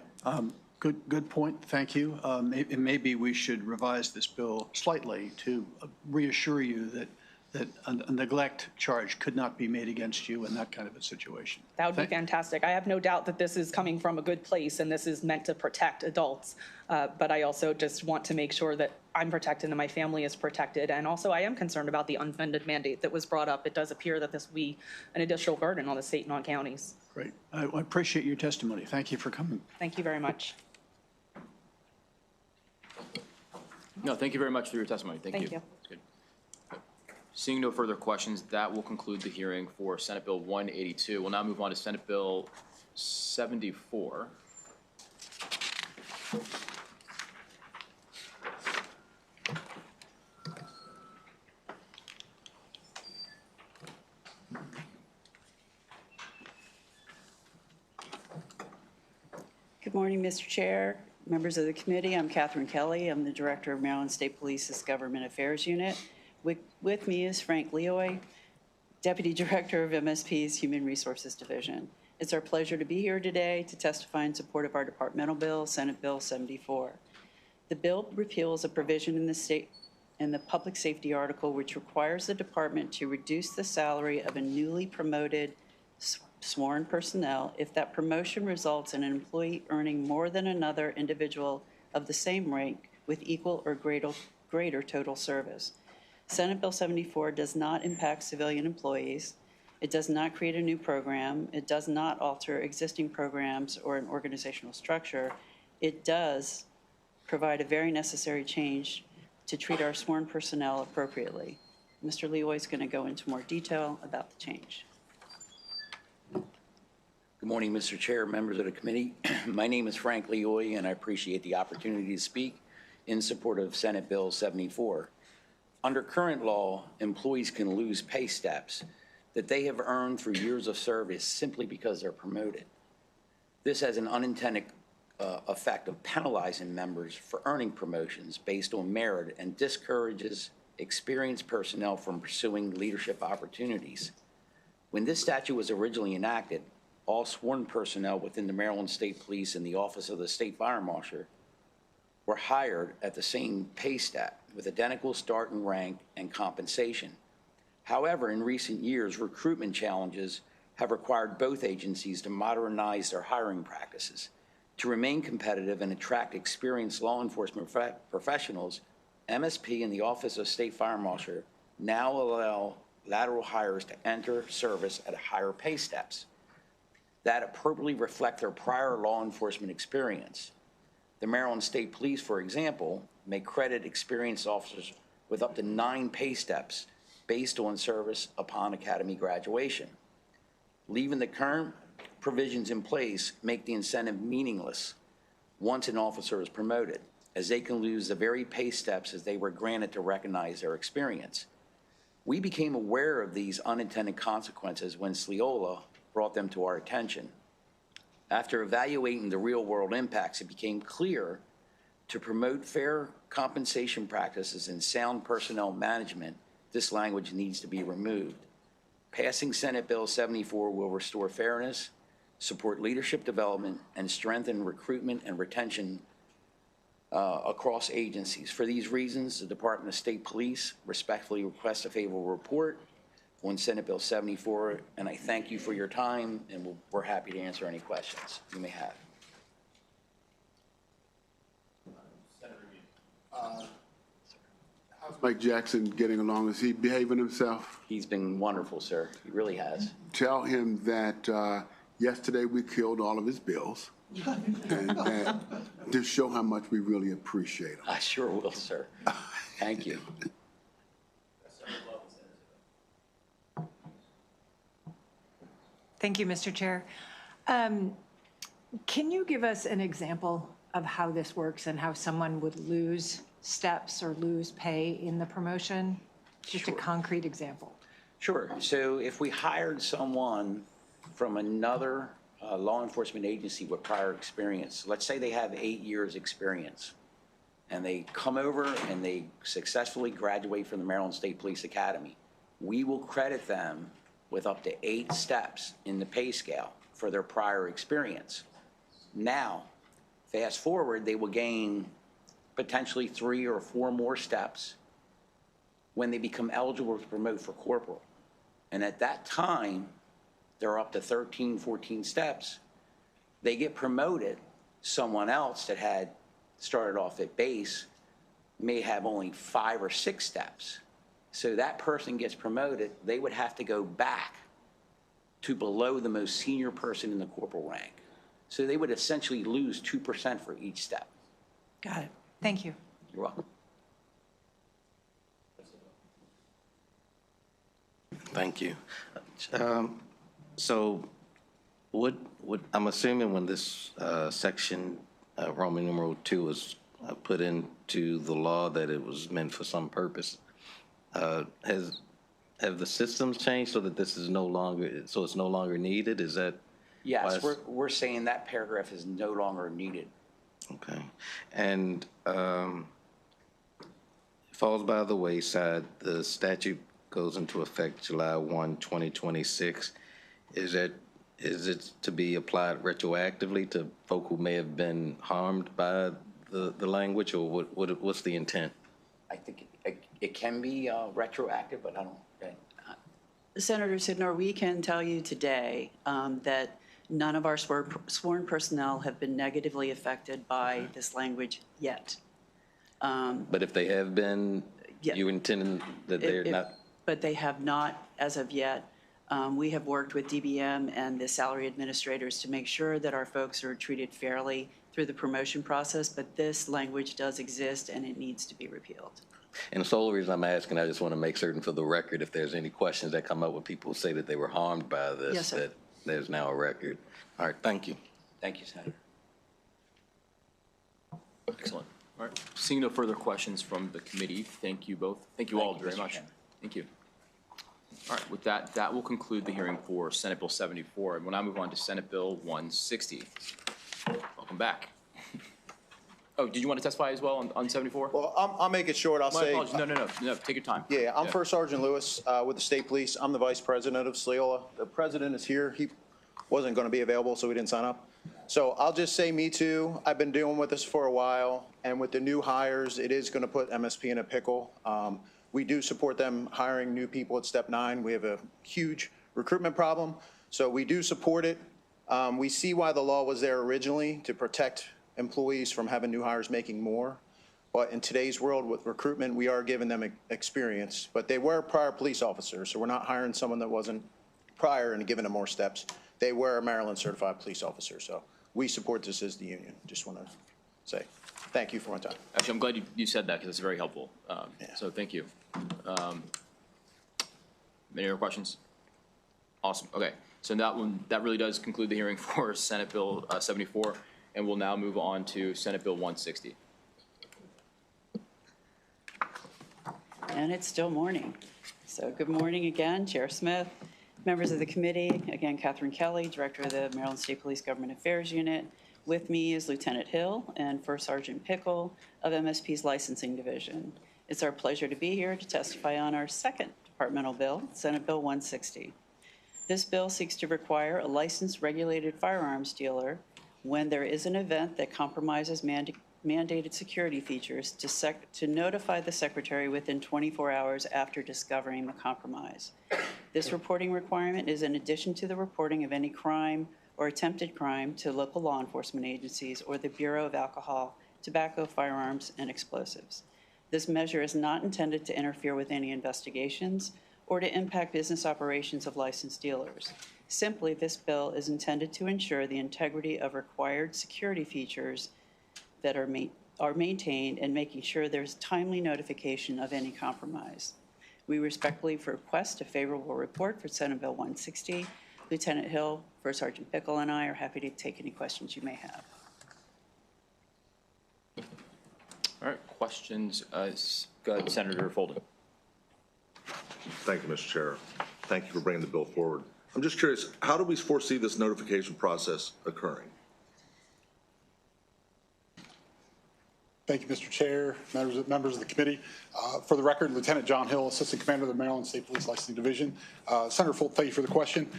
good point, thank you. Maybe we should revise this bill slightly to reassure you that a neglect charge could not be made against you in that kind of a situation. That would be fantastic. I have no doubt that this is coming from a good place and this is meant to protect adults. But I also just want to make sure that I'm protected and my family is protected. And also I am concerned about the unfunded mandate that was brought up. It does appear that this will be an additional burden on the state and on counties. Great, I appreciate your testimony. Thank you for coming. Thank you very much. No, thank you very much for your testimony. Thank you. That's good. Seeing no further questions, that will conclude the hearing for Senate Bill 182. We'll now move on to Senate Bill 74. Good morning, Mr. Chair, members of the committee. I'm Catherine Kelly. I'm the Director of Maryland State Police's Government Affairs Unit. With me is Frank Leoy, Deputy Director of MSP's Human Resources Division. It's our pleasure to be here today to testify in support of our departmental bill, Senate Bill 74. The bill repeals a provision in the public safety article which requires the department to reduce the salary of a newly promoted sworn personnel if that promotion results in an employee earning more than another individual of the same rank with equal or greater total service. Senate Bill 74 does not impact civilian employees. It does not create a new program. It does not alter existing programs or an organizational structure. It does provide a very necessary change to treat our sworn personnel appropriately. Mr. Leoy is going to go into more detail about the change. Good morning, Mr. Chair, members of the committee. My name is Frank Leoy, and I appreciate the opportunity to speak in support of Senate Bill 74. Under current law, employees can lose pay steps that they have earned through years of service simply because they're promoted. This has an unintended effect of penalizing members for earning promotions based on merit and discourages experienced personnel from pursuing leadership opportunities. When this statute was originally enacted, all sworn personnel within the Maryland State Police and the Office of the State Fire Marshal were hired at the same pay step with identical starting rank and compensation. However, in recent years, recruitment challenges have required both agencies to modernize their hiring practices. To remain competitive and attract experienced law enforcement professionals, MSP and the Office of State Fire Marshal now allow lateral hires to enter service at higher pay steps that appropriately reflect their prior law enforcement experience. The Maryland State Police, for example, may credit experienced officers with up to 9 pay steps based on service upon academy graduation. Leaving the current provisions in place make the incentive meaningless once an officer is promoted, as they can lose the very pay steps as they were granted to recognize their experience. We became aware of these unintended consequences when Sleola brought them to our attention. After evaluating the real-world impacts, it became clear to promote fair compensation practices and sound personnel management, this language needs to be removed. Passing Senate Bill 74 will restore fairness, support leadership development, and strengthen recruitment and retention across agencies. For these reasons, the Department of State Police respectfully requests a favorable report on Senate Bill 74, and I thank you for your time, and we're happy to answer any questions you may have. How's Mike Jackson getting along? Is he behaving himself? He's been wonderful, sir. He really has. Tell him that yesterday we killed all of his bills, and that to show how much we really appreciate him. I sure will, sir. Thank you. Thank you, Mr. Chair. Can you give us an example of how this works and how someone would lose steps or lose pay in the promotion? Just a concrete example. Sure. So if we hired someone from another law enforcement agency with prior experience, let's say they have 8 years experience, and they come over and they successfully graduate from the Maryland State Police Academy, we will credit them with up to 8 steps in the pay scale for their prior experience. Now, fast forward, they will gain potentially 3 or 4 more steps when they become eligible to promote for corporal. And at that time, they're up to 13, 14 steps. They get promoted. Someone else that had started off at base may have only 5 or 6 steps. So that person gets promoted, they would have to go back to below the most senior person in the corporal rank. So they would essentially lose 2% for each step. Got it. Thank you. You're welcome. Thank you. So I'm assuming when this section, Roman numeral 2, was put into the law that it was meant for some purpose. Have the systems changed so that this is no longer needed? Is that? Yes, we're saying that paragraph is no longer needed. Okay. And falls by the wayside, the statute goes into effect July 1, 2026. Is it to be applied retroactively to folk who may have been harmed by the language, or what's the intent? I think it can be retroactive, but I don't. Senator Sidnor, we can tell you today that none of our sworn personnel have been negatively affected by this language yet. But if they have been, you intend that they're not? But they have not as of yet. We have worked with DBM and the salary administrators to make sure that our folks are treated fairly through the promotion process, but this language does exist and it needs to be repealed. And the sole reason I'm asking, I just want to make certain for the record, if there's any questions that come up when people say that they were harmed by this, yes, sir. that there's now a record. All right, thank you. Thank you, Senator. Excellent. All right. Seeing no further questions from the committee, thank you both. Thank you all very much. Thank you. All right, with that, that will conclude the hearing for Senate Bill 74. And we'll now move on to Senate Bill 160. Welcome back. Oh, did you want to testify as well on 74? Well, I'll make it short. I'll My say. apologies. No, take your time. Yeah, I'm First Sergeant Lewis with the State Police. I'm the Vice President of Sleola. The President is here. He wasn't going to be available, so he didn't sign up. So I'll just say me too. I've been dealing with this for a while, and with the new hires, it is going to put MSP in a pickle. We do support them hiring new people at Step 9. We have a huge recruitment problem, so we do support it. We see why the law was there originally, to protect employees from having new hires making more. But in today's world with recruitment, we are giving them experience. But they were prior police officers, so we're not hiring someone that wasn't prior and giving them more steps. They were a Maryland certified police officer, so we support this as the union. Just want to say thank you for my time. Actually, I'm glad you said that because it's very helpful. So thank you. Any other questions? Awesome. Okay. So that really does conclude the hearing for Senate Bill 74, and we'll now move on to Senate Bill 160. And it's still morning. So good morning again, Chair Smith, members of the committee. Again, Catherine Kelly, Director of the Maryland State Police Government Affairs Unit. With me is Lieutenant Hill and First Sergeant Pickle of MSP's Licensing Division. It's our pleasure to be here to testify on our second departmental bill, Senate Bill 160. This bill seeks to require a licensed regulated firearms dealer, when there is an event that compromises mandated security features, to notify the Secretary within 24 hours after discovering the compromise. This reporting requirement is in addition to the reporting of any crime or attempted crime to local law enforcement agencies or the Bureau of Alcohol, Tobacco, Firearms, and Explosives. This measure is not intended to interfere with any investigations or to impact business operations of licensed dealers. Simply, this bill is intended to ensure the integrity of required security features that are maintained and making sure there's timely notification of any compromise. We respectfully request a favorable report for Senate Bill 160 Lieutenant Hill, First Sergeant Pickle, and I are happy to take any questions you may have. All right, questions? Go ahead, Senator Folden. Thank you, Mr. Chair. Thank you for bringing the bill forward. I'm just curious, how do we foresee this notification process occurring? Thank you, Mr. Chair, members of the committee. For the record, Lieutenant John Hill, Assistant Commander of the Maryland State Police Licensing Division. Senator Fulton, thank you for the question.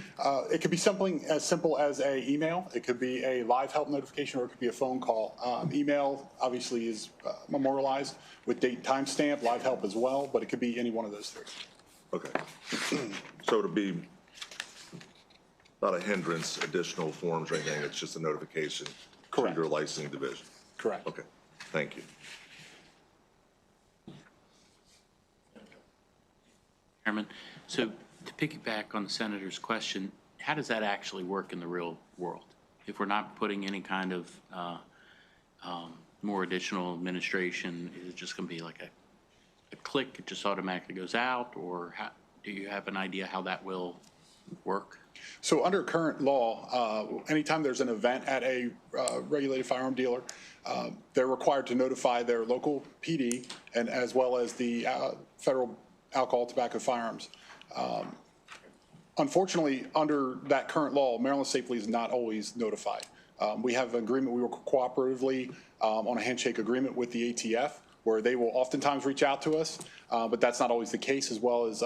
It could be something as simple as an email. It could be a live help notification, or it could be a phone call. Email obviously is memorialized with date timestamp, live help as well, but it could be any one of those three. Okay. So it'll be not a hindrance, additional forms or anything. It's just a notification to your licensing division. Correct. Okay. Thank you. Chairman, so to piggyback on the senator's question, how does that actually work in the real world? If we're not putting any kind of more additional administration, is it just going to be like a click, it just automatically goes out, or how, do you have an idea how that will work? So under current law, anytime there's an event at a regulated firearm dealer, they're required to notify their local PD and as well as the federal alcohol, tobacco, firearms. Unfortunately, under that current law, Maryland State Police is not always notified. We have an agreement, we work cooperatively on a handshake agreement with the ATF, where they will oftentimes reach out to us, but that's not always the case, as well as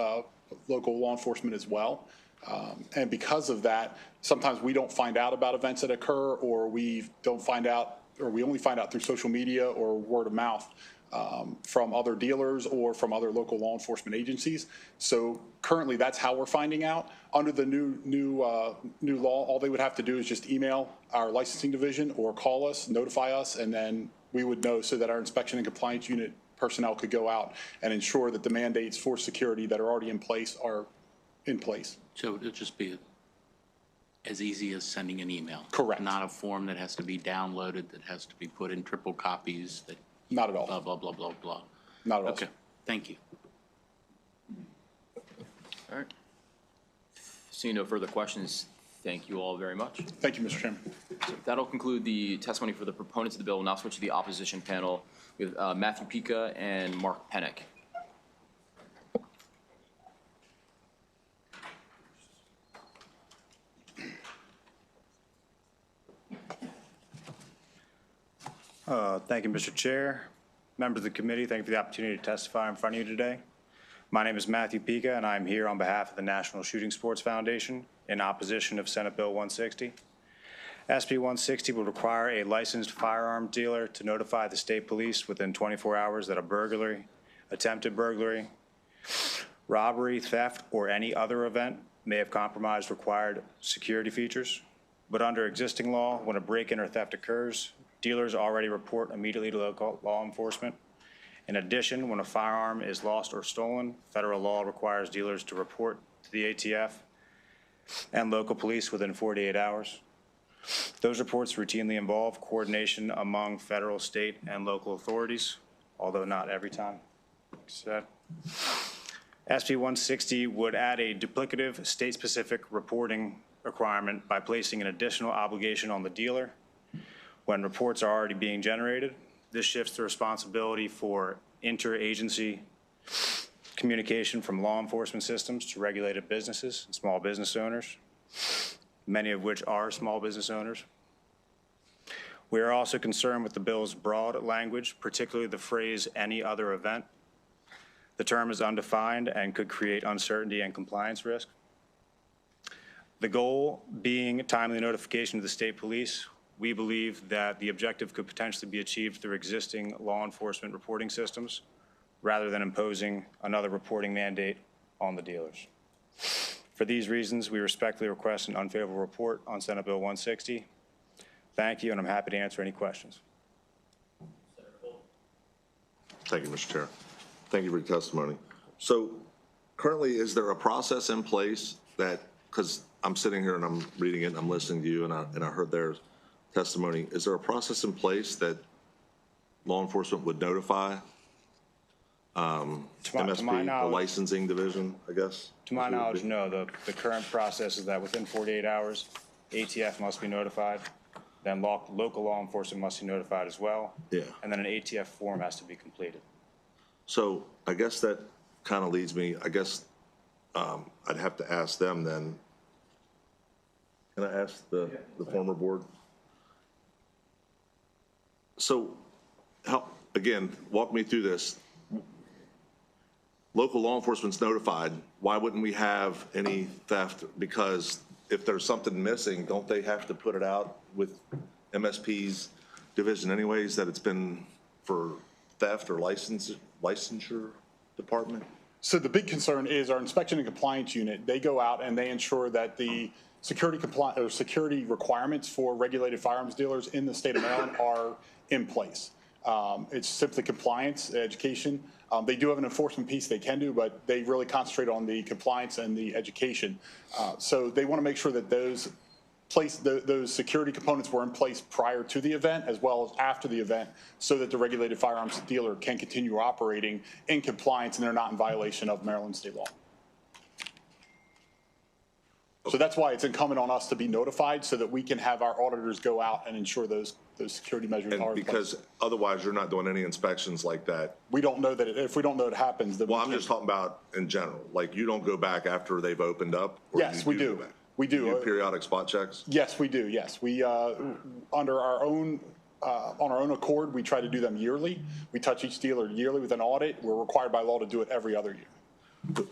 local law enforcement as well. And because of that, sometimes we don't find out about events that occur, or we don't find out, or we only find out through social media or word of mouth from other dealers or from other local law enforcement agencies. So currently, that's how we're finding out. Under the new law, all they would have to do is just email our licensing division or call us, notify us, and then we would know, so that our inspection and compliance unit personnel could go out and ensure that the mandates for security that are already in place are in place. So it'll just be as easy as sending an email? Correct. Not a form that has to be downloaded, that has to be put in triple copies, that... Not at all. Blah, blah, blah, blah, blah. Not at all. Okay, thank you. All right. Seeing no further questions, thank you all very much. Thank you, Mr. Chairman. So that'll conclude the testimony for the proponents of the bill. We'll now switch to the opposition panel with Matthew Pica and Mark Pennick. Thank you, Mr. Chair. Members of the committee, thank you for the opportunity to testify in front of you today. My name is Matthew Pica, and I'm here on behalf of the National Shooting Sports Foundation in opposition of Senate Bill 160. SB 160 will require a licensed firearm dealer to notify the state police within 24 hours that a burglary, attempted burglary, robbery, theft, or any other event may have compromised required security features. But under existing law, when a break-in or theft occurs, dealers already report immediately to local law enforcement. In addition, when a firearm is lost or stolen, federal law requires dealers to report to the ATF and local police within 48 hours. Those reports routinely involve coordination among federal, state, and local authorities, although not every time. SB 160 would add a duplicative state-specific reporting requirement by placing an additional obligation on the dealer when reports are already being generated. This shifts the responsibility for interagency communication from law enforcement systems to regulated businesses and small business owners, many of which are small business owners. We are also concerned with the bill's broad language, particularly the phrase "any other event." The term is undefined and could create uncertainty and compliance risk. The goal being timely notification to the state police, we believe that the objective could potentially be achieved through existing law enforcement reporting systems rather than imposing another reporting mandate on the dealers. For these reasons, we respectfully request an unfavorable report on Senate Bill 160. Thank you, and I'm happy to answer any questions. Thank you, Mr. Chair. Thank you for your testimony. So currently, is there a process in place that, because I'm sitting here and I'm reading it and I'm listening to you and I heard their testimony, is there a process in place that law enforcement would notify MSP, the knowledge- licensing division, I guess? To my knowledge, no. The current process is that within 48 hours, ATF must be notified, then local law enforcement must be notified as well. Yeah. And then an ATF form has to be completed. So I guess that kind of leads me, I guess I'd have to ask them then. Can I ask the former board? So again, walk me through this. Local law enforcement's notified. Why wouldn't we have any theft? Because if there's something missing, don't they have to put it out with MSP's division anyways, that it's been for theft or licensure department? So the big concern is our inspection and compliance unit. They go out and they ensure that the security requirements for regulated firearms dealers in the state of Maryland are in place. It's simply compliance, education. They do have an enforcement piece they can do, but they really concentrate on the compliance and the education. So they want to make sure that those security components were in place prior to the event as well as after the event, so that the regulated firearms dealer can continue operating in compliance and they're not in violation of Maryland state law. So that's why it's incumbent on us to be notified so that we can have our auditors go out and ensure those security measures are in place. Because otherwise you're not doing any inspections like that. We don't know that if we don't know it happens, then well, I'm just talking about in general. Like you don't go back after they've opened up? Yes, we do. We do. You do periodic spot checks? Yes, we do. Yes. We, under our own, on our own accord, we try to do them yearly. We touch each dealer yearly with an audit. We're required by law to do it every other year.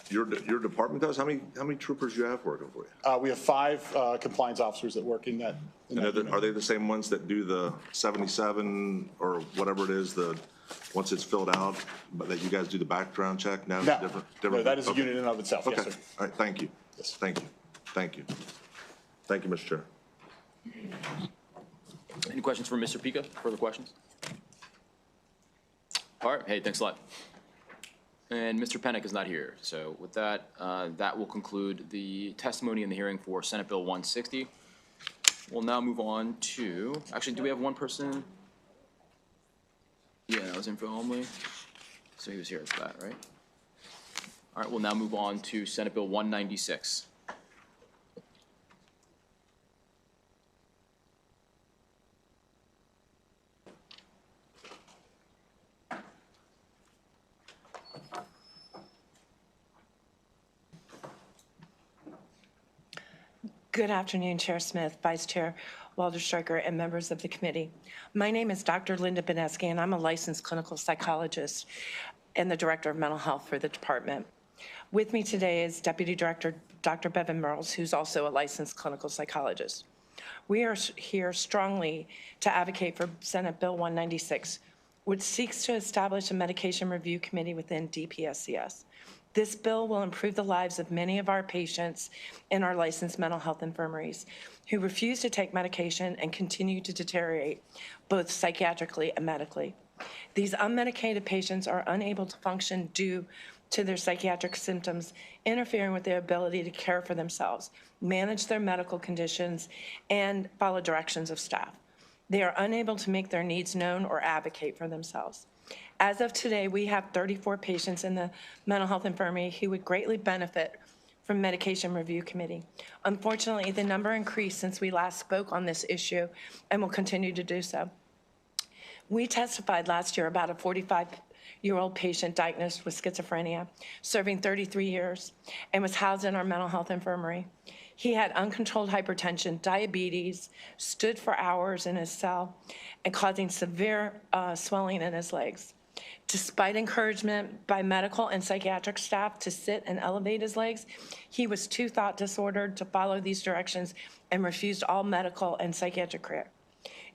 Your department does? How many troopers do you have working for you? We have 5 compliance officers that work in that. Are they the same ones that do the 77 or whatever it is, once it's filled out, but that you guys do the background check? No, different. No, that is a unit in and of itself. Okay. Yes, sir. All right. Thank you. Yes. Thank you. Thank you. Thank you, Mr. Chair. Any questions for Mr. Pica? Further questions? All right. Hey, thanks a lot. And Mr. Pennick is not here. So with that, that will conclude the testimony in the hearing for Senate Bill 160. We'll now move on to, actually, do we have one person? Yeah, that was info only. So he was here for that, right? All right, we'll now move on to Senate Bill 196. Good afternoon, Chair Smith, Vice Chair Walder-Stryker, and members of the committee. My name is Dr. Linda Beneski, and I'm a licensed clinical psychologist and the Director of Mental Health for the department. With me today is Deputy Director Dr. Bevan Merles, who's also a licensed clinical psychologist. We are here strongly to advocate for Senate Bill 196, which seeks to establish a medication review committee within DPSCS. This bill will improve the lives of many of our patients in our licensed mental health infirmaries who refuse to take medication and continue to deteriorate, both psychiatrically and medically. These unmedicated patients are unable to function due to their psychiatric symptoms interfering with their ability to care for themselves, manage their medical conditions, and follow directions of staff. They are unable to make their needs known or advocate for themselves. As of today, we have 34 patients in the mental health infirmary who would greatly benefit from medication review committee. Unfortunately, the number increased since we last spoke on this issue and will continue to do so. We testified last year about a 45-year-old patient diagnosed with schizophrenia, serving 33 years, and was housed in our mental health infirmary. He had uncontrolled hypertension, diabetes, stood for hours in his cell, and causing severe swelling in his legs. Despite encouragement by medical and psychiatric staff to sit and elevate his legs, he was too thought disordered to follow these directions and refused all medical and psychiatric care.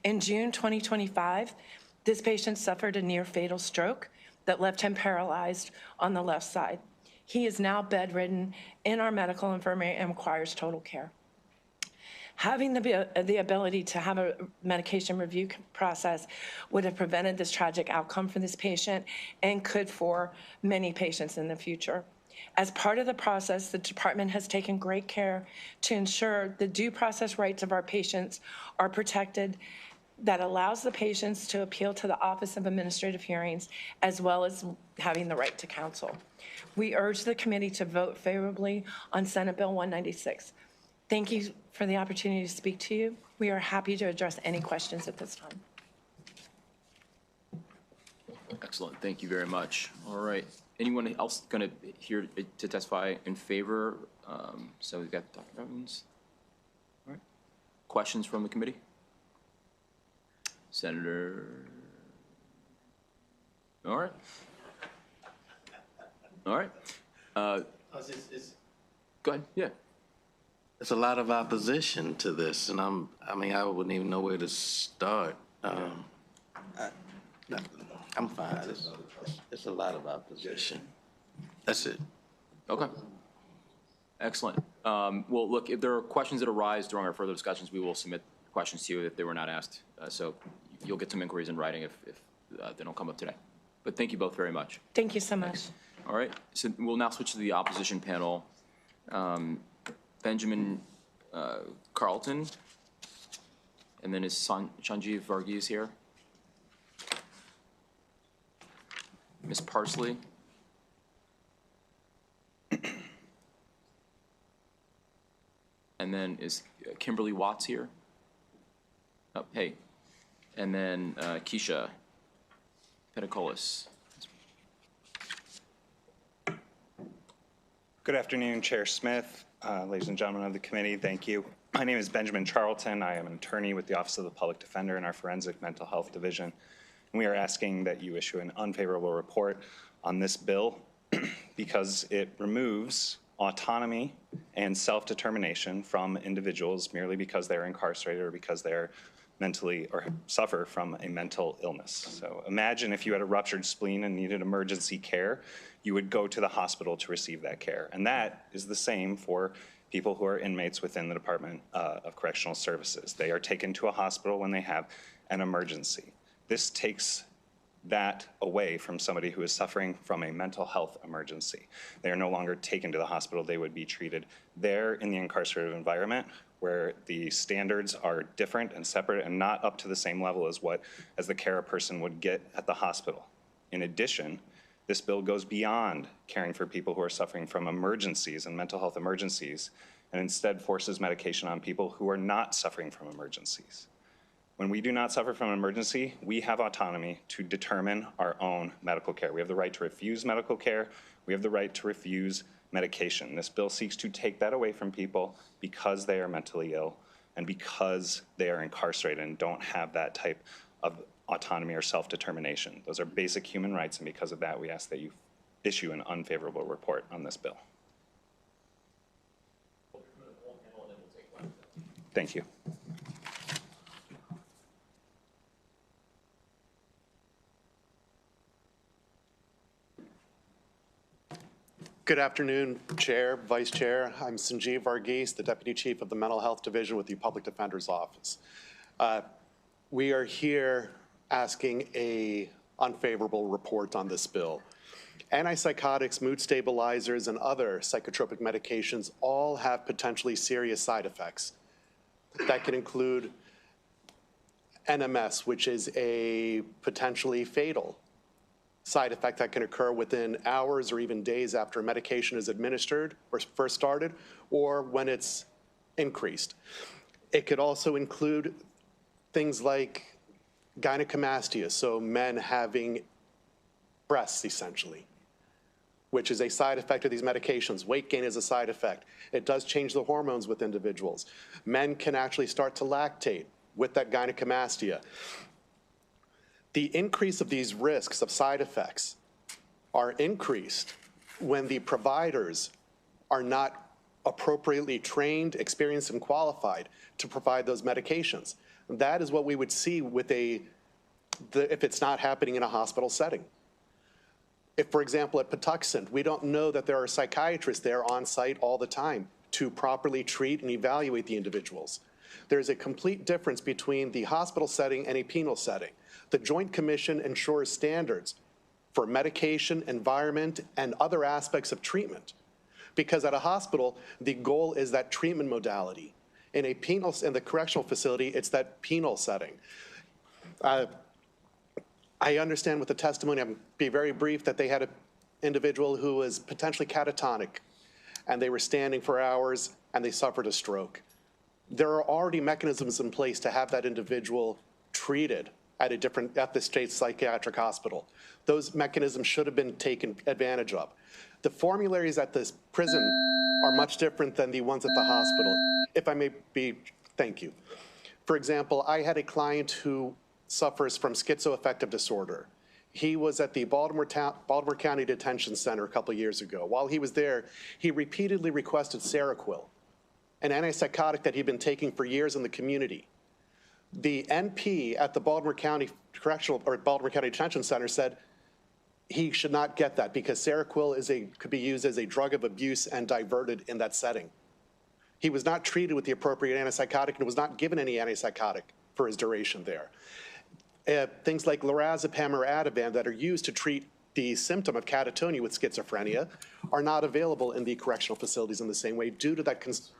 In June 2025, this patient suffered a near fatal stroke that left him paralyzed on the left side. He is now bedridden in our medical infirmary and requires total care. Having the ability to have a medication review process would have prevented this tragic outcome for this patient and could for many patients in the future. As part of the process, the department has taken great care to ensure the due process rights of our patients are protected that allows the patients to appeal to the Office of Administrative Hearings, as well as having the right to counsel. We urge the committee to vote favorably on Senate Bill 196. Thank you for the opportunity to speak to you. We are happy to address any questions at this time. Excellent. Thank you very much. All right. Anyone else going to here to testify in favor? So we've got Dr. Evans. All right. Questions from the committee? Senator. All right. All right. Go ahead. Yeah. There's a lot of opposition to this, and I wouldn't even know where to start. I'm fine. There's a lot of opposition. That's it. Okay. Excellent. Well, look, if there are questions that arise during our further discussions, we will submit questions to you if they were not asked. So you'll get some inquiries in writing if they don't come up today. But thank you both very much. Thank you so much. All right. So we'll now switch to the opposition panel. Benjamin Carlton, and then is Sanjeev Varghese here? Ms. Parsley? And then is Kimberly Watts here? Oh, hey. And then Keisha Pedicolis. Good afternoon, Chair Smith, ladies and gentlemen of the committee, thank you. My name is Benjamin Charlton. I am an attorney with the Office of the Public Defender in our Forensic Mental Health Division. And we are asking that you issue an unfavorable report on this bill because it removes autonomy and self-determination from individuals merely because they're incarcerated or because they're mentally or suffer from a mental illness. So imagine if you had a ruptured spleen and needed emergency care, you would go to the hospital to receive that care. And that is the same for people who are inmates within the Department of Correctional Services. They are taken to a hospital when they have an emergency. This takes that away from somebody who is suffering from a mental health emergency. They are no longer taken to the hospital. They would be treated there in the incarcerated environment where the standards are different and separate and not up to the same level as the care a person would get at the hospital. In addition, this bill goes beyond caring for people who are suffering from emergencies and mental health emergencies and instead forces medication on people who are not suffering from emergencies. When we do not suffer from an emergency, we have autonomy to determine our own medical care. We have the right to refuse medical care. We have the right to refuse medication. This bill seeks to take that away from people because they are mentally ill and because they are incarcerated and don't have that type of autonomy or self-determination. Those are basic human rights, and because of that, we ask that you issue an unfavorable report on this bill. Thank you. Good afternoon, Chair, Vice Chair. I'm Sanjeev Varghese, the Deputy Chief of the Mental Health Division with the Public Defender's Office. We are here asking an unfavorable report on this bill. Antipsychotics, mood stabilizers, and other psychotropic medications all have potentially serious side effects. That can include NMS, which is a potentially fatal side effect that can occur within hours or even days after medication is administered or first started, or when it's increased. It could also include things like gynecomastia, so men having breasts essentially, which is a side effect of these medications. Weight gain is a side effect. It does change the hormones with individuals. Men can actually start to lactate with that gynecomastia. The increase of these risks of side effects are increased when the providers are not appropriately trained, experienced, and qualified to provide those medications. That is what we would see with if it's not happening in a hospital setting. If, for example, at Patuxent, we don't know that there are psychiatrists there on site all the time to properly treat and evaluate the individuals. There's a complete difference between the hospital setting and a penal setting. The Joint Commission ensures standards for medication, environment, and other aspects of treatment. Because at a hospital, the goal is that treatment modality. In the correctional facility, it's that penal setting. I understand with the testimony, I'm be very brief, that they had an individual who was potentially catatonic, and they were standing for hours, and they suffered a stroke. There are already mechanisms in place to have that individual treated at the state psychiatric hospital. Those mechanisms should have been taken advantage of. The formularies at this prison are much different than the ones at the hospital. If I may be, thank you. For example, I had a client who suffers from schizoaffective disorder. He was at the Baltimore County Detention Center a couple years ago. While he was there, he repeatedly requested Seroquel, an antipsychotic that he'd been taking for years in the community. The NP at the Baltimore County Detention Center said he should not get that because Seroquel could be used as a drug of abuse and diverted in that setting. He was not treated with the appropriate antipsychotic and was not given any antipsychotic for his duration there. Things like lorazepam or Ativan that are used to treat the symptom of catatonia with schizophrenia are not available in the correctional facilities in the same way due to that concern.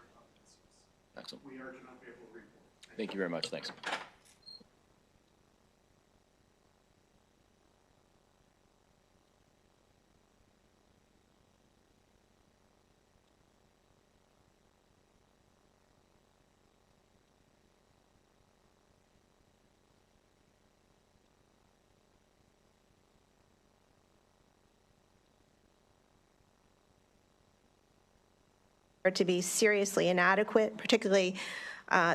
Excellent. Thank you very much. Thanks. To be seriously inadequate, particularly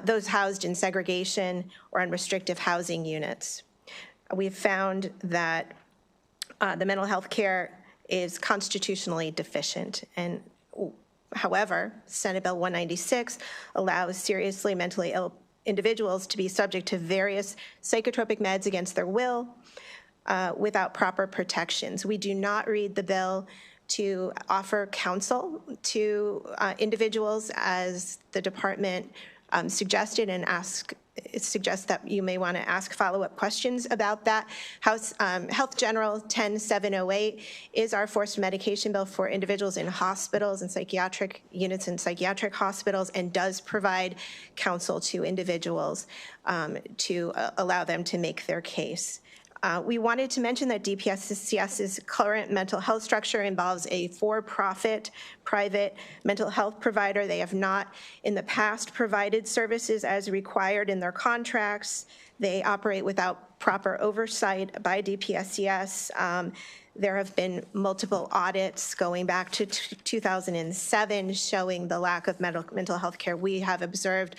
those housed in segregation or unrestricted housing units. We've found that the mental health care is constitutionally deficient. And however, Senate Bill 196 allows seriously mentally ill individuals to be subject to various psychotropic meds against their will without proper protections. We do not read the bill to offer counsel to individuals, as the department suggested, and suggests that you may want to ask follow-up questions about that. Health General 10708 is our forced medication bill for individuals in hospitals and psychiatric units and psychiatric hospitals, and does provide counsel to individuals to allow them to make their case. We wanted to mention that DPSCS's current mental health structure involves a for-profit private mental health provider. They have not in the past provided services as required in their contracts. They operate without proper oversight by DPSCS. There have been multiple audits going back to 2007 showing the lack of mental health care. We have observed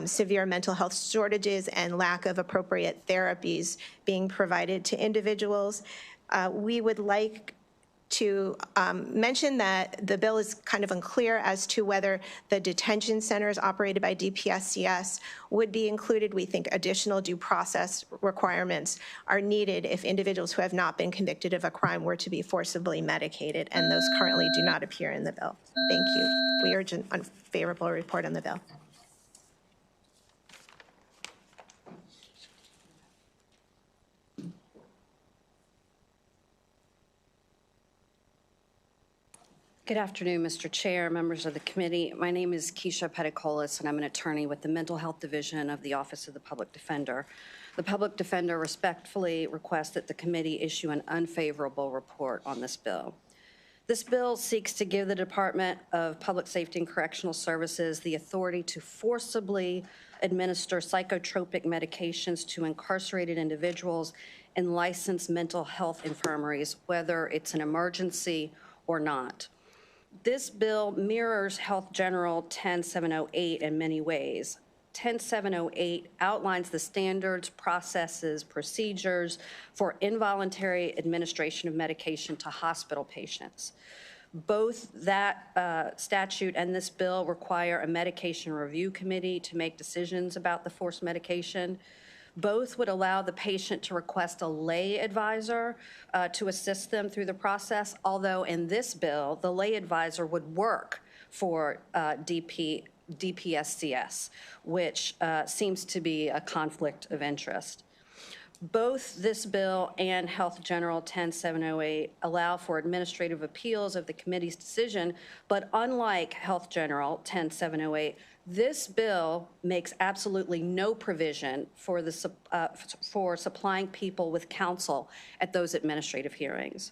severe mental health shortages and lack of appropriate therapies being provided to individuals. We would like to mention that the bill is kind of unclear as to whether the detention centers operated by DPSCS would be included. We think additional due process requirements are needed if individuals who have not been convicted of a crime were to be forcibly medicated, and those currently do not appear in the bill. Thank you. We urge an unfavorable report on the bill. Good afternoon, Mr. Chair, members of the committee. My name is Keisha Petticolis, and I'm an attorney with the Mental Health Division of the Office of the Public Defender. The Public Defender respectfully requests that the committee issue an unfavorable report on this bill. This bill seeks to give the Department of Public Safety and Correctional Services the authority to forcibly administer psychotropic medications to incarcerated individuals in licensed mental health infirmaries, whether it's an emergency or not. This bill mirrors Health General 10708 in many ways. 10708 outlines the standards, processes, procedures for involuntary administration of medication to hospital patients. Both that statute and this bill require a medication review committee to make decisions about the forced medication. Both would allow the patient to request a lay advisor to assist them through the process, although in this bill, the lay advisor would work for DPSCS, which seems to be a conflict of interest. Both this bill and Health General 10708 allow for administrative appeals of the committee's decision, but unlike Health General 10708, this bill makes absolutely no provision for for supplying people with counsel at those administrative hearings.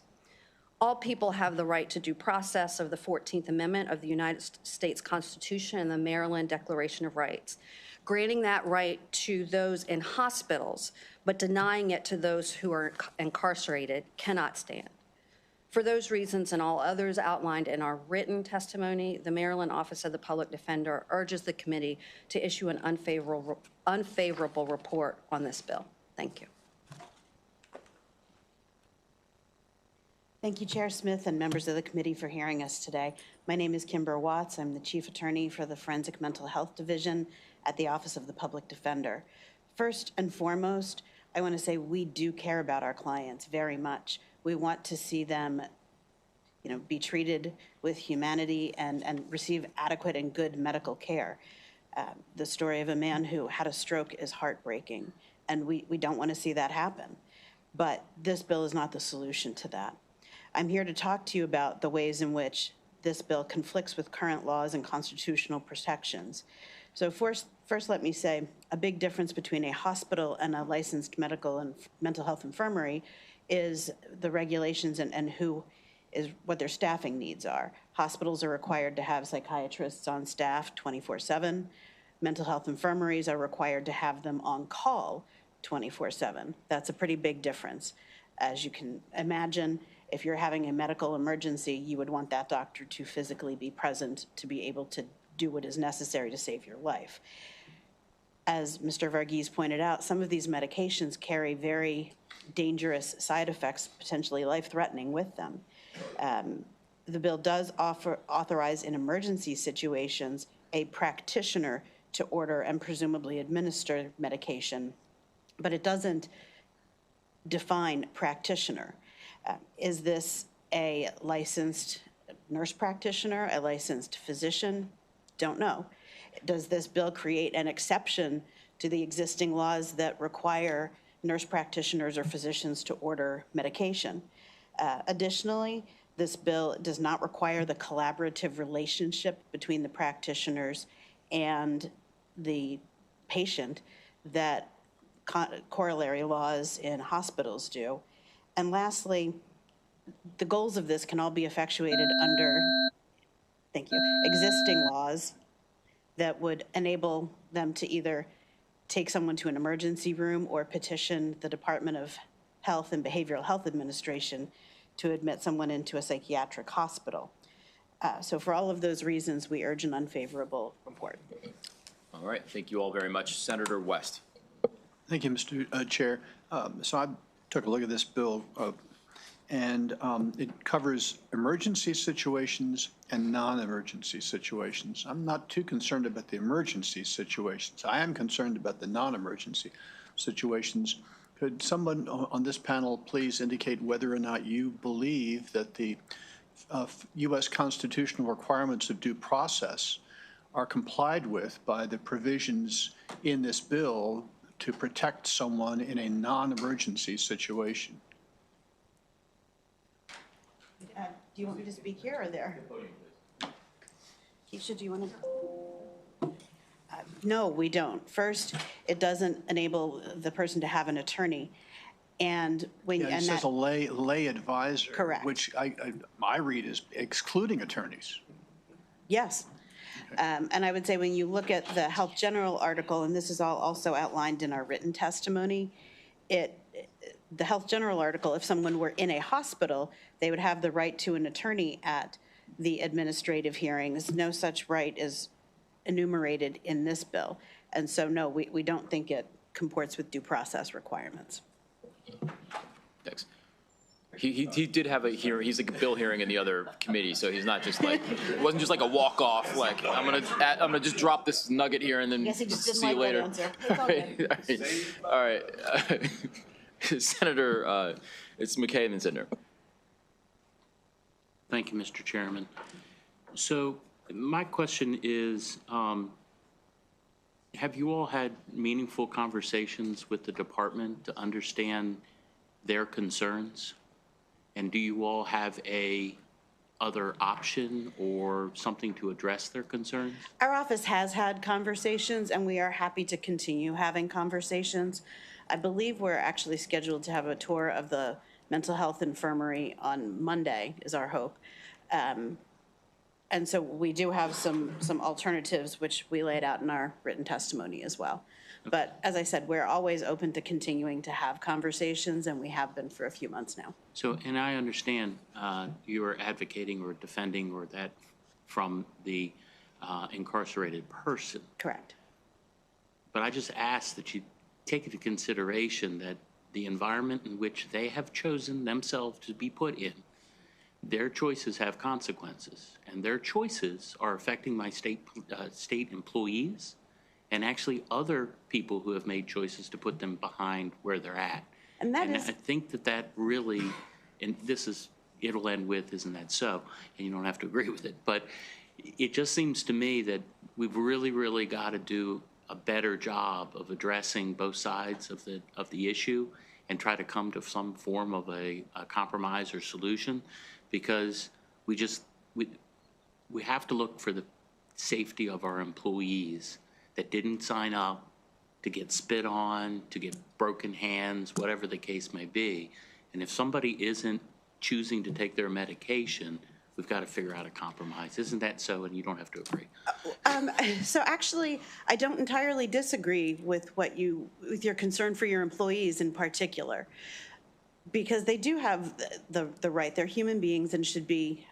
All people have the right to due process of the 14th Amendment of the United States Constitution and the Maryland Declaration of Rights. Granting that right to those in hospitals, but denying it to those who are incarcerated cannot stand. For those reasons and all others outlined in our written testimony, the Maryland Office of the Public Defender urges the committee to issue an unfavorable report on this bill. Thank you. Thank you, Chair Smith and members of the committee for hearing us today. My name is Kimber Watts. I'm the Chief Attorney for the Forensic Mental Health Division at the Office of the Public Defender. First and foremost, I want to say we do care about our clients very much. We want to see them, be treated with humanity and receive adequate and good medical care. The story of a man who had a stroke is heartbreaking, and we don't want to see that happen. But this bill is not the solution to that. I'm here to talk to you about the ways in which this bill conflicts with current laws and constitutional protections. So first let me say a big difference between a hospital and a licensed medical and mental health infirmary is the regulations and what their staffing needs are. Hospitals are required to have psychiatrists on staff 24/7. Mental health infirmaries are required to have them on call 24/7. That's a pretty big difference. As you can imagine, if you're having a medical emergency, you would want that doctor to physically be present to be able to do what is necessary to save your life. As Mr. Varghese pointed out, some of these medications carry very dangerous side effects, potentially life-threatening with them. The bill does authorize in emergency situations a practitioner to order and presumably administer medication, but it doesn't define practitioner. Is this a licensed nurse practitioner, a licensed physician? Don't know. Does this bill create an exception to the existing laws that require nurse practitioners or physicians to order medication? Additionally, this bill does not require the collaborative relationship between the practitioners and the patient that corollary laws in hospitals do. And lastly, the goals of this can all be effectuated under, existing laws that would enable them to either take someone to an emergency room or petition the Department of Health and Behavioral Health Administration to admit someone into a psychiatric hospital. So for all of those reasons, we urge an unfavorable report. All right, thank you all very much. Senator West. Thank you, Mr. Chair. So I took a look at this bill, and it covers emergency situations and non-emergency situations. I'm not too concerned about the emergency situations. I am concerned about the non-emergency situations. Could someone on this panel please indicate whether or not you believe that the U.S. constitutional requirements of due process are complied with by the provisions in this bill to protect someone in a non-emergency situation? Do you want me to speak here or there? Keisha, do you want to? No, we don't. First, it doesn't enable the person to have an attorney. And when it says a lay advisor. Correct. Which I read as excluding attorneys. Yes. And I would say when you look at the Health General article, and this is all also outlined in our written testimony, the Health General article, if someone were in a hospital, they would have the right to an attorney at the administrative hearings. No such right is enumerated in this bill. And so, no, we don't think it comports with due process requirements. Thanks. He did have a hearing. He's like a bill hearing in the other committee, so he's not just like, it wasn't just like a walk off. Like I'm gonna just drop this nugget here and then Yes, he just didn't see you like later. that answer. All right. Senator, it's McKay and then Zidner. Thank you, Mr. Chairman. So my question is, have you all had meaningful conversations with the department to understand their concerns? And do you all have a other option or something to address their concerns? Our office has had conversations, and we are happy to continue having conversations. I believe we're actually scheduled to have a tour of the mental health infirmary on Monday, is our hope. And so we do have some alternatives, which we laid out in our written testimony as well. But as I said, we're always open to continuing to have conversations, and we have been for a few months now. So, and I understand you are advocating or defending or that from the incarcerated person. Correct. But I just ask that you take into consideration that the environment in which they have chosen themselves to be put in, their choices have consequences, and their choices are affecting my state employees and actually other people who have made choices to put them behind where they're at. And I think that really, and this is, it'll end with, isn't that so? And you don't have to agree with it, but it just seems to me that we've really got to do a better job of addressing both sides of the issue and try to come to some form of a compromise or solution, because we have to look for the safety of our employees that didn't sign up to get spit on, to get broken hands, whatever the case may be. And if somebody isn't choosing to take their medication, we've got to figure out a compromise. Isn't that so? And you don't have to agree. So actually, I don't entirely disagree with with your concern for your employees in particular, because they do have the right. They're human beings and should be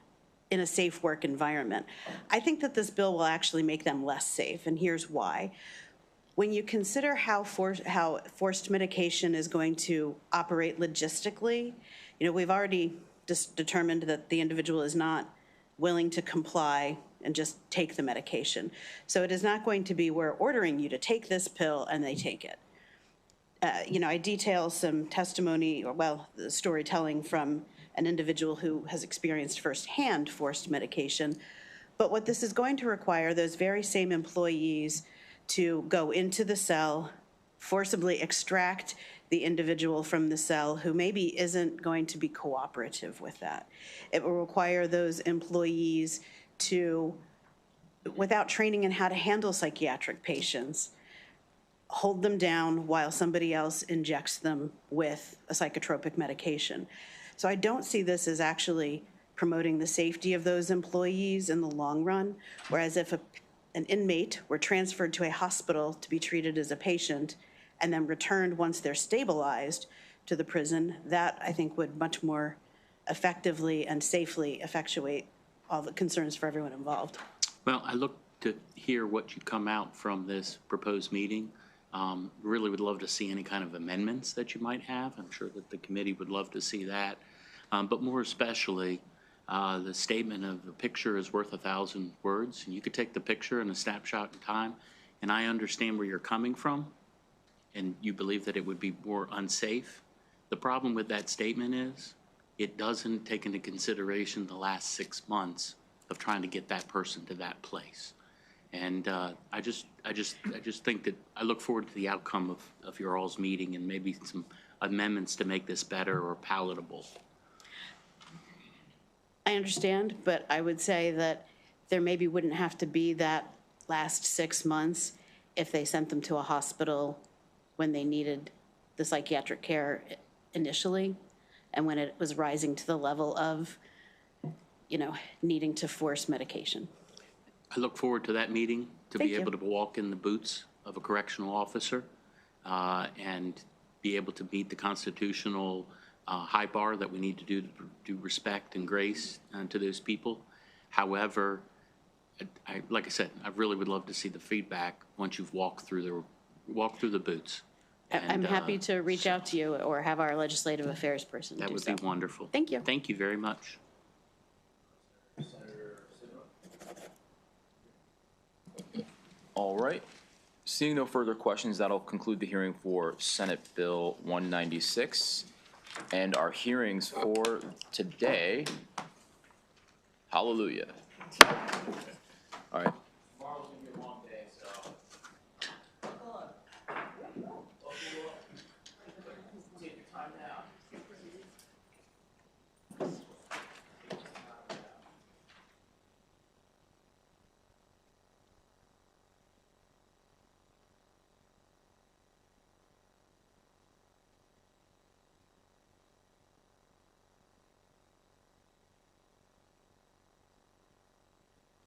in a safe work environment. I think that this bill will actually make them less safe, and here's why. When you consider how forced medication is going to operate logistically, we've already determined that the individual is not willing to comply and just take the medication. So it is not going to be we're ordering you to take this pill and they take it. I detail some testimony, the storytelling from an individual who has experienced firsthand forced medication. But what this is going to require those very same employees to go into the cell, forcibly extract the individual from the cell who maybe isn't going to be cooperative with that. It will require those employees to, without training in how to handle psychiatric patients, hold them down while somebody else injects them with a psychotropic medication. So I don't see this as actually promoting the safety of those employees in the long run, whereas if an inmate were transferred to a hospital to be treated as a patient and then returned once they're stabilized to the prison, that I think would much more effectively and safely effectuate all the concerns for everyone involved. Well, I look to hear what you come out from this proposed meeting. Really would love to see any kind of amendments that you might have. I'm sure that the committee would love to see that. But more especially, the statement of a picture is worth 1,000 words. And you could take the picture in a snapshot in time, and I understand where you're coming from, and you believe that it would be more unsafe. The problem with that statement is it doesn't take into consideration the last 6 months of trying to get that person to that place. And I just think that I look forward to the outcome of your all's meeting and maybe some amendments to make this better or palatable. I understand, but I would say that there maybe wouldn't have to be that last 6 months if they sent them to a hospital when they needed the psychiatric care initially and when it was rising to the level of, needing to force medication. I look forward to that meeting, to be able to walk in the boots of a correctional officer and be able to meet the constitutional high bar that we need to do respect and grace to those people. However, like I said, I really would love to see the feedback once you've walked through the boots. I'm happy to reach out to you or have our legislative affairs person do so. That would be wonderful. Thank you. Thank you very much. All right. Seeing no further questions, that'll conclude the hearing for Senate Bill 196. And our hearings for today, hallelujah. All right.